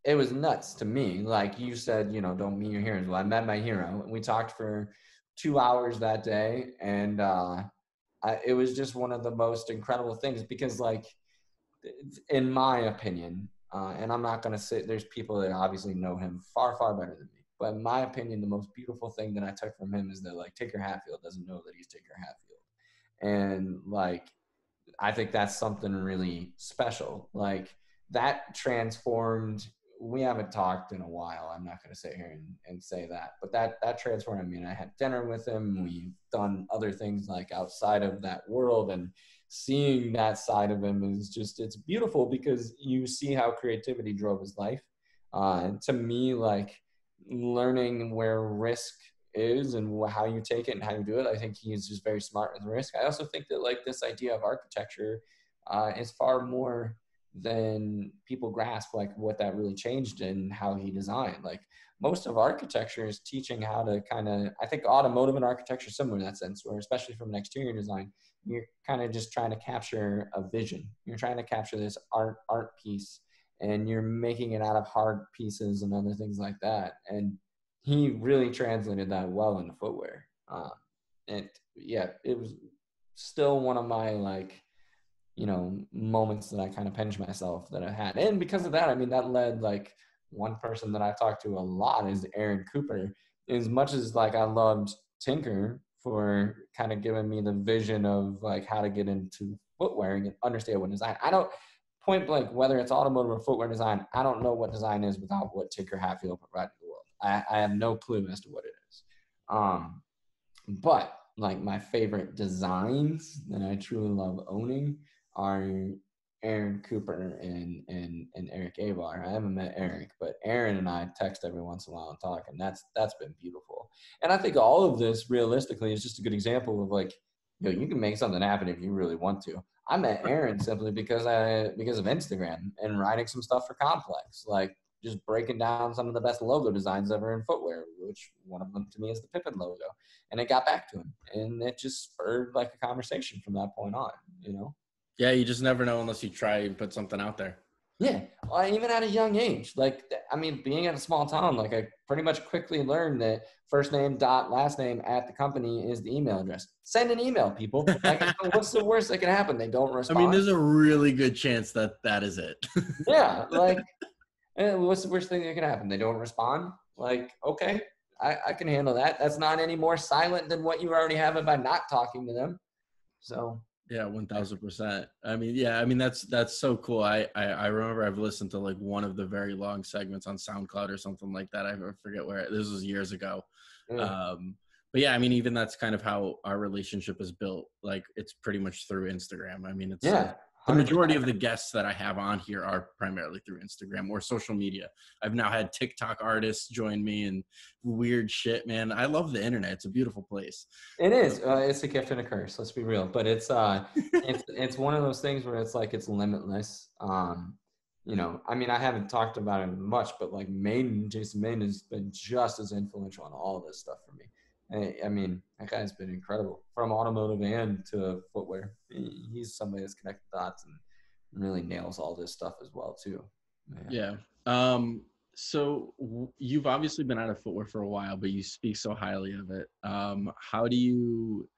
it was nuts to me. Like you said, you know, don't meet your heroes. Well, I met my hero. And we talked for 2 hours that day. And it was just one of the most incredible things because, like, in my opinion, and I'm not going to say there's people that obviously know him far, far better than me. But in my opinion, the most beautiful thing that I took from him is that, like, Tinker Hatfield doesn't know that he's Tinker Hatfield. And, like, I think that's something really special. Like, that transformed. We haven't talked in a while. I'm not going to sit here and say that. But that transformed. I mean, I had dinner with him. We've done other things, like, outside of that world. And seeing that side of him is just, it's beautiful because you see how creativity drove his life. And to me, like, learning where risk is and how you take it and how you do it, I think he's just very smart with risk. I also think that, like, this idea of architecture is far more than people grasp, like what that really changed and how he designed. Like, most of architecture is teaching how to kind of, I think automotive and architecture similar in that sense, where especially from an exterior design, you're kind of just trying to capture a vision. You're trying to capture this art piece, and you're making it out of hard pieces and other things like that. And he really translated that well into footwear. And yeah, it was still one of my, like, you know, moments that I kind of pinch myself that I had. And because of that, I mean, that led, like, one person that I talked to a lot is Aaron Cooper. As much as, like, I loved Tinker for kind of giving me the vision of, like, how to get into footwear and understand what design. I don't, point blank, whether it's automotive or footwear design, I don't know what design is without what Tinker Hatfield provided the world. I have no clue as to what it is. But, like, my favorite designs that I truly love owning are Aaron Cooper and Eric Avar. I haven't met Eric, but Aaron and I text every once in a while and talk, and that's been beautiful. And I think all of this realistically is just a good example of, like, you know, you can make something happen if you really want to. I met Aaron simply because of Instagram and writing some stuff for Complex, like just breaking down some of the best logo designs ever in footwear, which one of them to me is the Pippin logo. And it got back to him, and it just spurred, like, a conversation from that point on, you know? Yeah, you just never know unless you try and put something out there. Yeah, even at a young age. Like, I mean, being in a small town, like, I pretty much quickly learned that first name dot last name at the company is the email address. Send an email, people. Like, what's the worst that can happen? They don't I respond. mean, there's a really good chance that is it. Yeah, like, what's the worst thing that can happen? They don't respond? Like, okay, I can handle that. That's not any more silent than what you already have by not talking to them. So Yeah, 1000%. I mean, yeah, I mean, that's so cool. I remember I've listened to, like, one of the very long segments on SoundCloud or something like that. I forget where. This was years ago. yeah. But yeah, I mean, even that's kind of how our relationship is built. Like, it's pretty much through Instagram. I mean, it's Yeah, the 100%. majority of the guests that I have on here are primarily through Instagram or social media. I've now had TikTok artists join me and weird shit, man. I love the internet. It's a beautiful place. It is. It's a gift and a curse. Let's be real. But it's one of those things where it's like it's limitless. You know, I mean, I haven't talked about it much, but, like, Jason Maiden has been just as influential on all of this stuff for me. I mean, that guy's been incredible from automotive and to footwear. He's somebody that's connected dots and really nails all this stuff as well too. Man. Yeah. So you've obviously been out of footwear for a while, but you speak so highly of it. How do you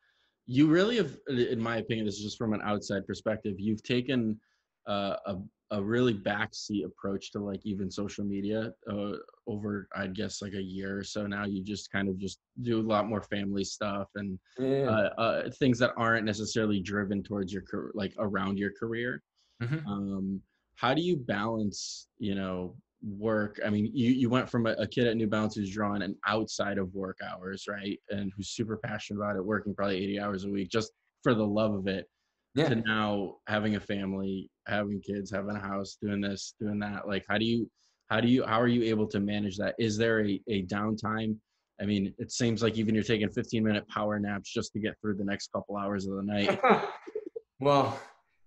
really have, in my opinion, this is just from an outside perspective, you've taken a a really backseat approach to like even social media over, I'd guess, like a year or so now. You just kind of just do a lot more family stuff and Yeah. things that aren't necessarily driven towards your like around your career. Hmm. um, how do you balance, work? I mean, you went from a kid at New Balance who's drawing an outside of work hours, right? And who's super passionate about it, working probably 80 hours a week just for the love of it, Yeah. to now having a family, having kids, having a house, doing this, doing that. Like, how are you able to manage that? Is there a downtime? I mean, it seems like even you're taking 15-minute power naps just to get through the next couple hours of the night. Well,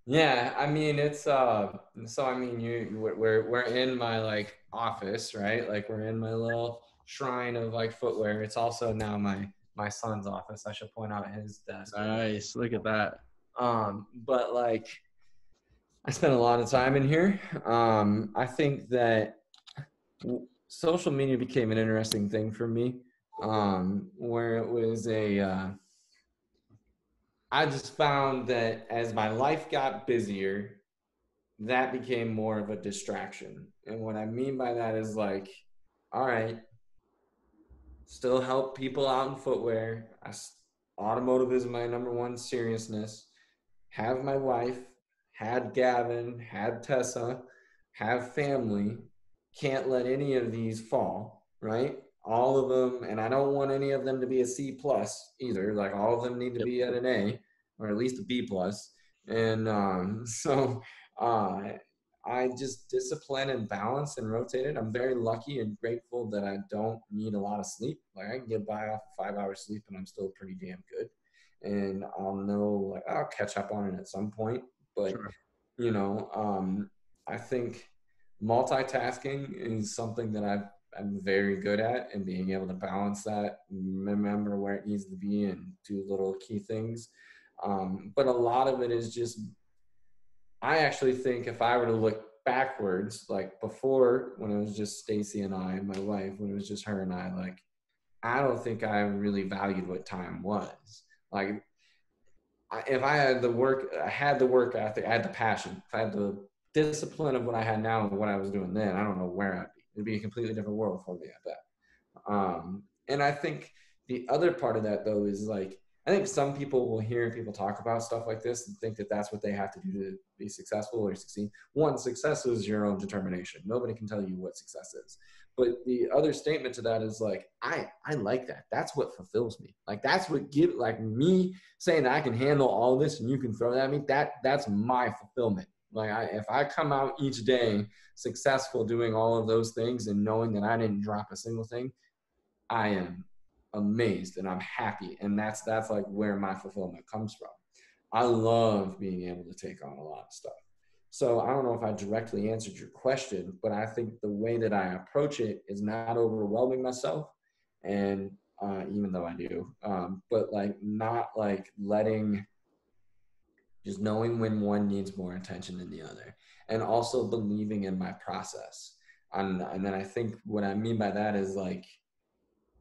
yeah, I mean it's so I mean we're in my like office, right? Like we're in my little shrine of like footwear. It's also now my son's office. I should point out his desk over Nice. Look at that. there. But like I spend a lot of time in here. I think that social media became an interesting thing for me. Where it was I just found that as my life got busier, that became more of a distraction. And what I mean by that is like, all right, still help people out in footwear. Automotive is my number one seriousness. Have my wife, had Gavin, had Tessa, have family. Can't let any of these fall, right? All of them, and I don't want any of them to be a C plus either. Like all of them need to Yep. be at an A or at least a B plus. And so uh, I just discipline and balance and rotate it. I'm very lucky and grateful that I don't need a lot of sleep. Like I can get by off of 5 hours sleep and I'm still pretty damn good. And I'll know like I'll catch up on it at some point. But Sure. you know, I think multitasking is something that I'm very good at, and being able to balance that, remember where it needs to be, and do little key things. But a lot of it is just I actually think if I were to look backwards, like before when it was just Stacy and I, and my wife, when it was just her and I, like I don't think I really valued what time was. Like if I had the work, I had the work ethic, I had the passion. If I had the discipline of what I had now and what I was doing then, I don't know where I'd be. It'd be a completely different world for me, I bet. And I think the other part of that though is like I think some people will hear people talk about stuff like this and think that that's what they have to do to be successful or succeed. One, success is your own determination. Nobody can tell you what success is. But the other statement to that is like I like that. That's what fulfills me. Like that's what give like me saying that I can handle all this and you can throw that at me. That's my fulfillment. Like if I come out each day successful doing all of those things and knowing that I didn't drop a single thing, I am amazed and I'm happy. And that's like where my fulfillment comes from. I love being able to take on a lot of stuff. So I don't know if I directly answered your question, but I think the way that I approach it is not overwhelming myself. And even though I do, but like not like letting, just knowing when one needs more attention than the other, and also believing in my process. And then I think what I mean by that is like,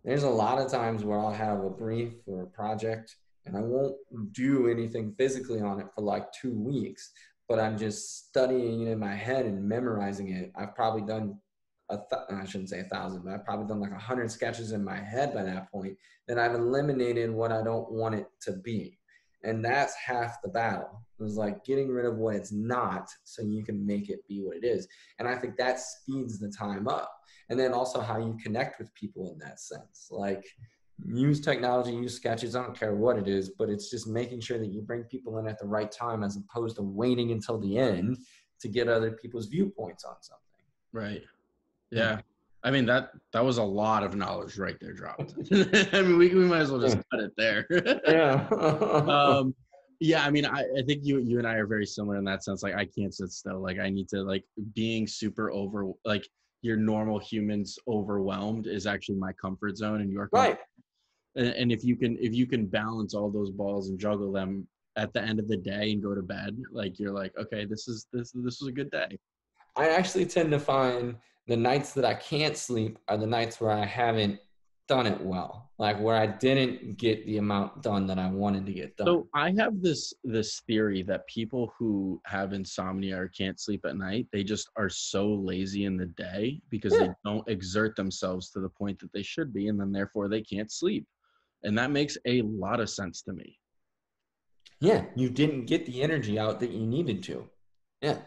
there's a lot of times where I'll have a brief or a project and I won't do anything physically on it for like 2 weeks, but I'm just studying it in my head and memorizing it. I've probably done I shouldn't say 1,000, but I've probably done like 100 sketches in my head by that point. Then I've eliminated what I don't want it to be. And that's half the battle. It was like getting rid of what it's not so you can make it be what it is. And I think that speeds the time up. And then also how you connect with people in that sense. Like use technology, use sketches, I don't care what it is, but it's just making sure that you bring people in at the right time as opposed to waiting until the end to get other people's viewpoints on something. Right. Yeah. Yeah. I mean, that was a lot of knowledge right there dropped. I mean, we might as well just cut it there. Yeah. Yeah, I mean, I think you and I are very similar in that sense. Like I can't sit still. Like I need to like being super like your normal humans overwhelmed is actually my comfort zone and your comfort. Right. And if you can balance all those balls and juggle them at the end of the day and go to bed, like you're like, okay, this was a good day. I actually tend to find the nights that I can't sleep are the nights where I haven't done it well, like where I didn't get the amount done that I wanted to get done. So I have this theory that people who have insomnia or can't sleep at night, they just are so lazy in the day because Yeah. they don't exert themselves to the point that they should be, and then therefore they can't sleep. And that makes a lot of sense to me. Yeah, you didn't get the energy out that you needed to. Yeah,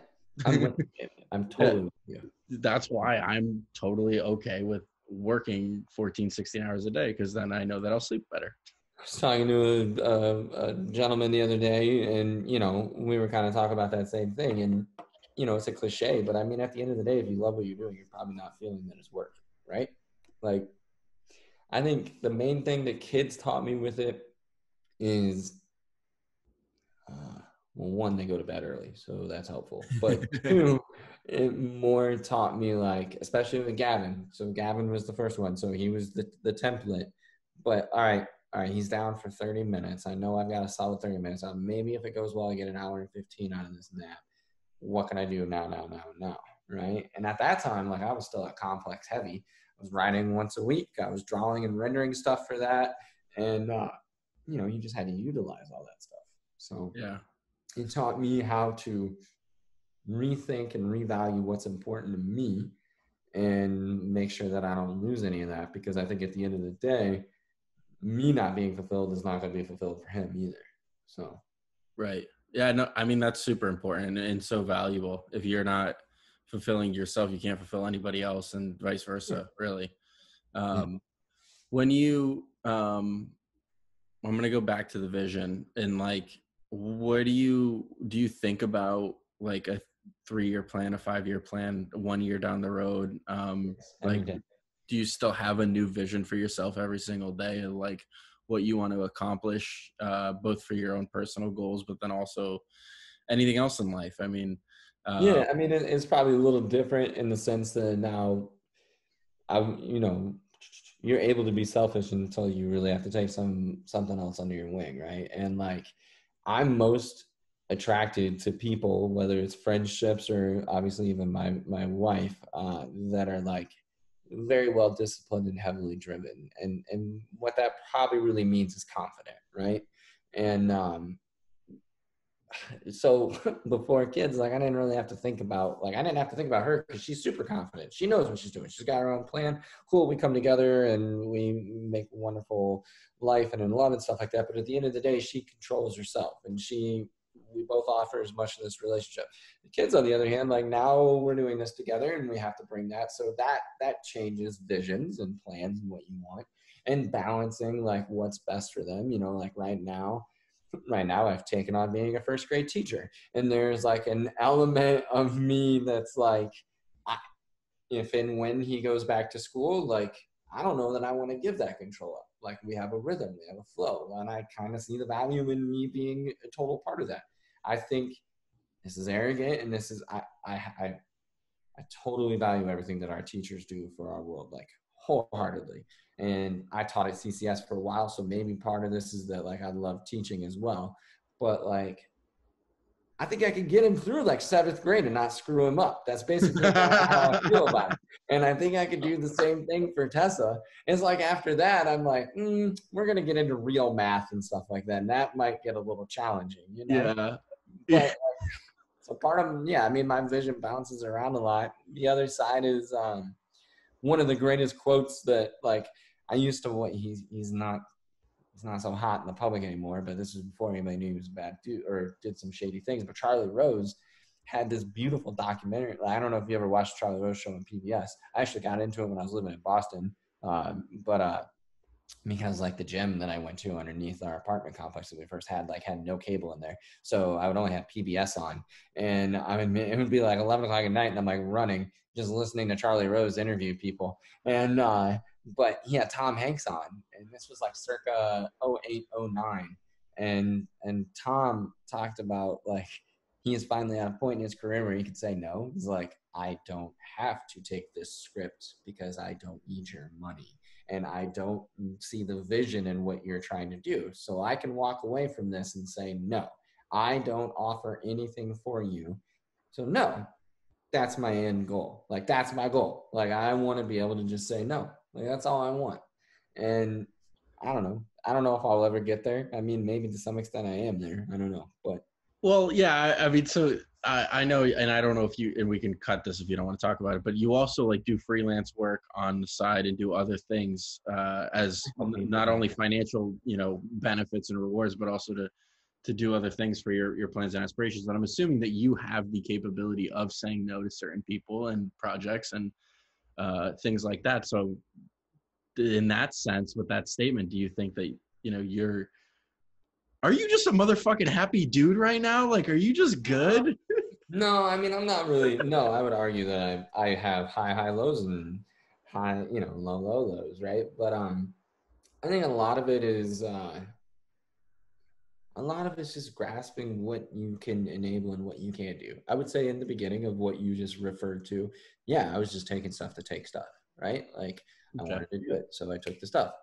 I'm with you. I'm Yeah, totally with you. that's why I'm totally okay with working 14, 16 hours a day, because then I know that I'll sleep better. I was talking to a gentleman the other day, and we were kind of talking about that same thing. And it's a cliche, but I mean, at the end of the day, if you love what you're doing, you're probably not feeling that it's work, right? Like, I think the main thing that kids taught me with it is, well, one, they go to bed early, so that's helpful. But two, it more taught me, like, especially with Gavin. So Gavin was the first one, so he was the template. But all right, he's down for 30 minutes. I know I've got a solid 30 minutes. Maybe if it goes well, I get an hour and 15 out of this nap. What can I do now, right? And at that time, like, I was still at complex heavy. I was writing once a week. I was drawing and rendering stuff for that. And, you just had to utilize all that stuff. So Yeah. it taught me how to rethink and revalue what's important to me and make sure that I don't lose any of that, because I think at the end of the day, me not being fulfilled is not going to be fulfilled for him either. So, Right. Yeah, no, I mean, that's super important and so valuable. If you're not fulfilling yourself, you can't fulfill anybody else, and vice yeah. versa, really. Yeah. When you I'm going to go back to the vision, and like, what do you think about, like, a 3-year plan, a 5-year plan, 1 year down the road? Every Like, day. do you still have a new vision for yourself every single day, of like what you want to accomplish, both for your own personal goals, but then also anything else in life? I mean, uh, Yeah, I mean, it's probably a little different in the sense that now I, you're able to be selfish until you really have to take something else under your wing, right? And like, I'm most attracted to people, whether it's friendships or obviously even my wife, that are like very well disciplined and heavily driven. And what that probably really means is confident, right? And so before kids, like, I didn't really have to think about, like, I didn't have to think about her because she's super confident. She knows what she's doing. She's got her own plan. Cool. We come together and we make a wonderful life and in love and stuff like that. But at the end of the day, she controls herself, and we both offer as much in this relationship. The kids, on the other hand, like, now we're doing this together and we have to bring that. So that changes visions and plans and what you want, and balancing like what's best for them. Like right now I've taken on being a first grade teacher, and there's like an element of me that's like, I, if and when he goes back to school, like, I don't know that I want to give that control up. Like, we have a rhythm, we have a flow, and I kind of see the value in me being a total part of that. I think this is arrogant, and this is I totally value everything that our teachers do for our world, like, wholeheartedly. And I taught at CCS for a while, so maybe part of this is that, like, I love teaching as well. But like, I think I could get him through like 7th grade and not screw him up. That's basically how I feel about it. And I think I could do the same thing for Tessa. It's like, after that, I'm like, we're going to get into real math and stuff like that. And that might get a little challenging. yeah. But so part of, yeah, I mean, my vision bounces around a lot. The other side is one of the greatest quotes that, like, I used to, he's not so hot in the public anymore, but this was before anybody knew he was a bad dude or did some shady things. But Charlie Rose had this beautiful documentary. I don't know if you ever watched Charlie Rose show on PBS. I actually got into it when I was living in Boston. But because like the gym that I went to underneath our apartment complex that we first had no cable in there. So I would only have PBS on, and it would be like 11 o'clock at night, and I'm like running, just listening to Charlie Rose interview people. And, but he had Tom Hanks on, and this was like circa 08, 09. And Tom talked about, like, he is finally at a point in his career where he could say no. He's like, I don't have to take this script because I don't need your money, and I don't see the vision in what you're trying to do. So I can walk away from this and say, no, I don't offer anything for you. So no, that's my end goal. Like, that's my goal. Like, I want to be able to just say no. Like, that's all I want. And I don't know. I don't know if I'll ever get there. I mean, maybe to some extent I am there. I don't know. But Well, yeah, I mean, so I know, and I don't know if you, and we can cut this if you don't want to talk about it, but you also like do freelance work on the side and do other things as help not people. only financial, benefits and rewards, but also to do other things for your plans and aspirations. And I'm assuming that you have the capability of saying no to certain people and projects and things like that. So in that sense, with that statement, do you think that, are you just a motherfucking happy dude right now? Like, are you just good? No, I mean, I'm not really. No, I would argue that I have high lows and high, low lows, right? But I think a lot of it's just grasping what you can enable and what you can't do. I would say in the beginning of what you just referred to, yeah, I was just taking stuff to take stuff, right? Like I Okay. wanted to do it, so I took the stuff.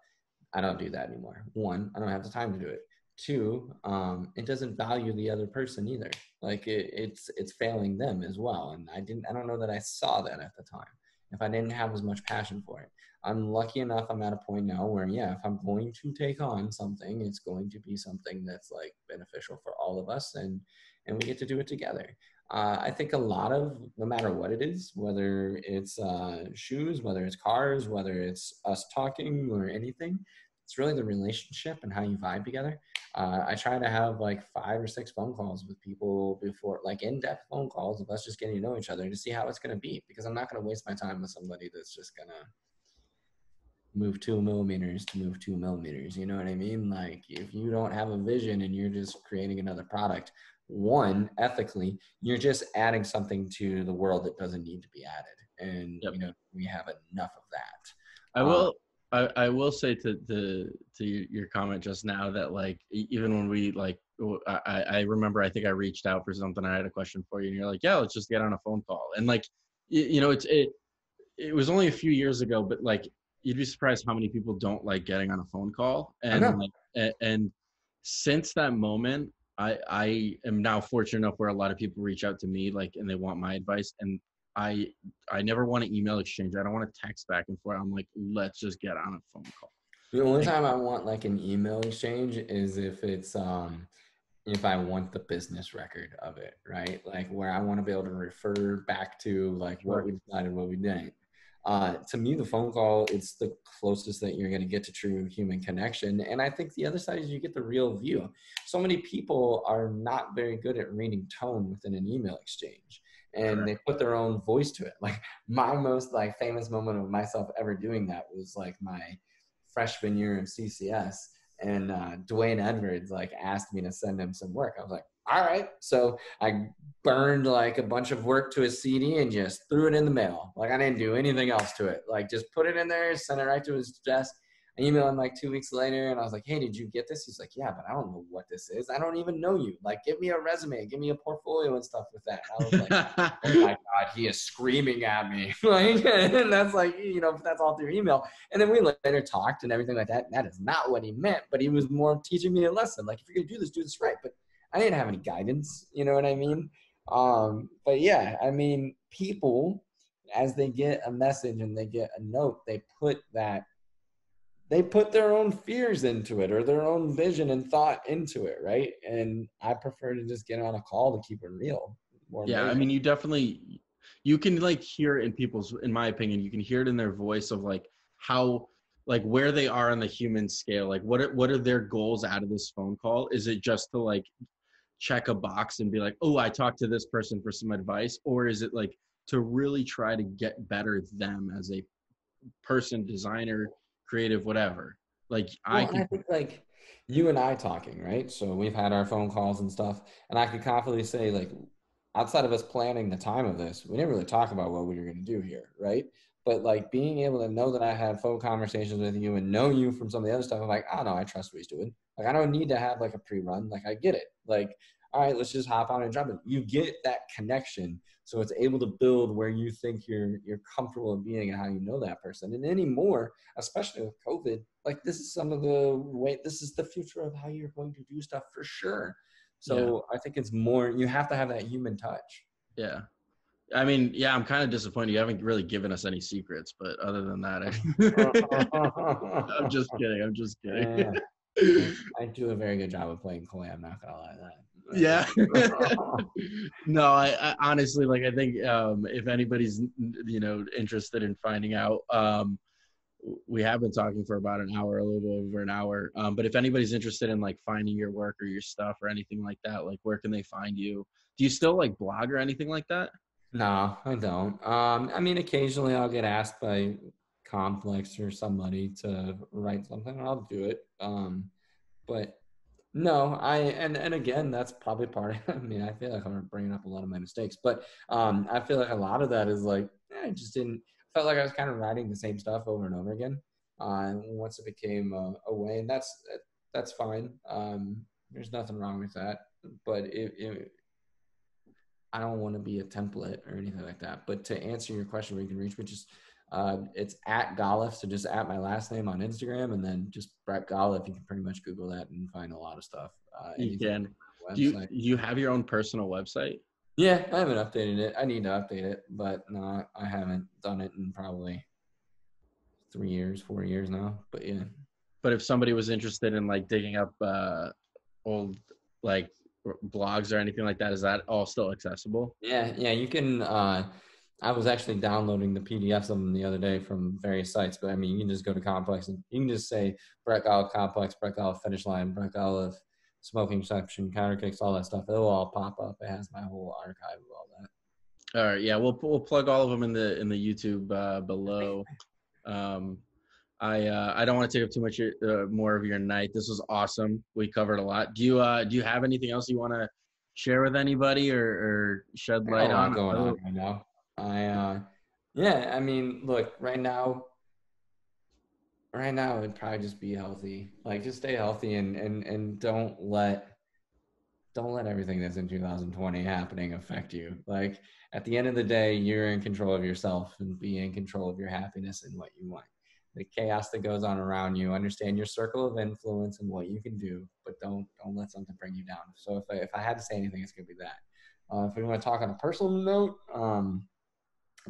I don't do that anymore. One, I don't have the time to do it. Two, it doesn't value the other person either. Like it's failing them as well. And I don't know that I saw that at the time. If I didn't have as much passion for it, I'm lucky enough. I'm at a point now where, yeah, if I'm going to take on something, it's going to be something that's like beneficial for all of us, and we get to do it together. I think a lot of, no matter what it is, whether it's shoes, whether it's cars, whether it's us talking or anything, it's really the relationship and how you vibe together. I try to have like 5 or 6 phone calls with people before, like in-depth phone calls of us just getting to know each other to see how it's going to be, because I'm not going to waste my time with somebody that's just going to move 2 millimeters to move 2 millimeters. You know what I mean? Like if you don't have a vision and you're just creating another product, one, ethically, you're just adding something to the world that doesn't need to be added. And, Yep. we have enough of that. I will. I will say to your comment just now that like even when we like I remember I think I reached out for something, I had a question for you and you're like, yeah, let's just get on a phone call. And like it was only a few years ago, but like you'd be surprised how many people don't like getting on a phone call. I And know. like and since that moment, I am now fortunate enough where a lot of people reach out to me like and they want my advice. And I I never want to email exchange. I don't want to text back and forth. I'm like, let's just get on a phone call. The only Like, time I want like an email exchange is if I want the business record of it, right? Like where I want to be able to refer back to like what sure. we decided, what we didn't. To me, the phone call, it's the closest that you're going to get to true human connection. And I think the other side is you get the real view. So many people are not very good at reading tone within an email exchange, and Correct. they put their own voice to it. Like my most like famous moment of myself ever doing that was like my freshman year in CCS, and Dwayne Edwards like asked me to send him some work. I was like, all right. So I burned like a bunch of work to a CD and just threw it in the mail. Like I didn't do anything else to it. Like just put it in there, sent it right to his desk. I emailed him like 2 weeks later and I was like, hey, did you get this? He's like, yeah, but I don't know what this is. I don't even know you. Like, give me a resume, give me a portfolio and stuff with that. And I was like, oh my God, he is screaming at me. Like, and that's like, that's all through email. And then we later talked and everything like that. That is not what he meant, but he was more teaching me a lesson. Like, if you're going to do this right. But I didn't have any guidance. You know what I mean? But yeah, I mean, people, as they get a message and they get a note, they put their own fears into it or their own vision and thought into it, right? And I prefer to just get on a call to keep it real more than Yeah, I anything. mean, you can like hear it in people's, in my opinion, you can hear it in their voice of like how, like where they are on the human scale. Like what are their goals out of this phone call? Is it just to like check a box and be like, oh, I talked to this person for some advice? Or is it like to really try to get better them as a person, designer, creative, whatever? Like I Well, and can, I think like you and I talking, right? So we've had our phone calls and stuff, and I could confidently say like outside of us planning the time of this, we didn't really talk about what we were going to do here, right? But like being able to know that I had phone conversations with you and know you from some of the other stuff, I'm like, oh no, I trust what he's doing. Like I don't need to have like a pre-run. Like I get it. Like, all right, let's just hop on and jump in. You get that connection. So it's able to build where you think you're comfortable in being and how you know that person. And anymore, especially with COVID, like this is some of the way, this is the future of how you're going to do stuff for sure. yeah, So I think it's more, you have to have that human touch. yeah. I mean, yeah, I'm kind of disappointed. You haven't really given us any secrets, but other than that, I'm just kidding. I'm just kidding. Yeah, I do a very good job of playing clay. I'm not gonna lie Yeah. that. No, I honestly, like, I think if anybody's, interested in finding out, we have been talking for about an hour, a little bit over an hour. But if anybody's interested in like finding your work or your stuff or anything like that, like where can they find you? Do you still like blog or anything like that? No, I don't. I mean, occasionally I'll get asked by Complex or somebody to write something, and I'll do it. But no, and again, that's probably part of. I mean, I feel like I'm bringing up a lot of my mistakes, but I feel like a lot of that is like I just didn't felt like I was kind of writing the same stuff over and over again. Once it became a way, and that's fine. There's nothing wrong with that, but I don't want to be a template or anything like that. But to answer your question, where you can reach me, just it's at Golliff, so just at my last name on Instagram, and then just Brett Golliff. You can pretty much Google that and find a lot of stuff. You can. Website. Do you have your own personal website? Yeah, I haven't updated it. I need to update it, but no, I haven't done it in probably 3 years, 4 years now. But yeah. But if somebody was interested in like digging up old like blogs or anything like that, is that all still accessible? Yeah, you can. I was actually downloading the PDFs of them the other day from various sites, but I mean, you can just go to Complex and you can just say Brett Golliff Complex, Brett Golliff Finish Line, Brett Golliff Smoking Section, Counter Kicks, all that stuff. It'll all pop up. It has my whole archive of all that. All right, yeah, we'll plug all of them in the YouTube below. I don't want to take up too much more of your night. This was awesome. We covered a lot. Do you have anything else you want to share with anybody or shed light on? Going on right now. I mean, look, right now it'd probably just be healthy. Like, just stay healthy and don't let everything that's in 2020 happening affect you. Like, at the end of the day, you're in control of yourself and be in control of your happiness and what you want. The chaos that goes on around you, understand your circle of influence and what you can do, but don't let something bring you down. So if I had to say anything, it's gonna be that. If we want to talk on a personal note, I'm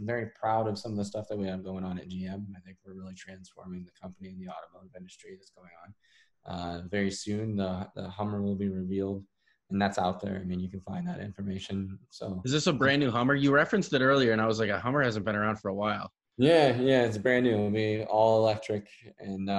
very proud of some of the stuff that we have going on at GM. I think we're really transforming the company and the automotive industry that's going on. Very soon, the Hummer will be revealed, and that's out there. I mean, you can find that information. So, is this a brand new Hummer? You referenced it earlier, and I was like, a Hummer hasn't been around for a while. Yeah, it's brand new. It'll be all electric, and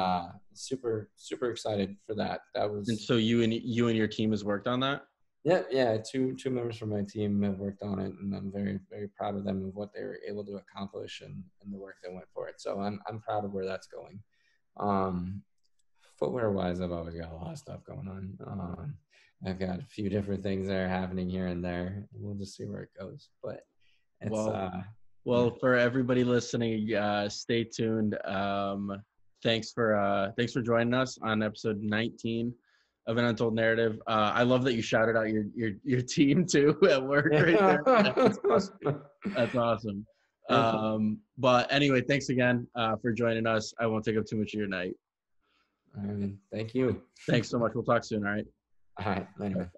super excited for that. And so you and your team has worked on that? Yeah. Two members from my team have worked on it, and I'm very, very proud of them of what they were able to accomplish and the work that went for it. So I'm proud of where that's going. Footwear wise, I've always got a lot of stuff going on. I've got a few different things that are happening here and there. We'll just see where it goes. But it's well, for everybody listening, stay tuned. Thanks for joining us on episode 19 of An Untold Narrative. I love that you shouted out your team too at work right there. That's awesome. But anyway, thanks again for joining us. I won't take up too much of your night. Thank you. Thanks so much. We'll talk soon. All right. All right. Later.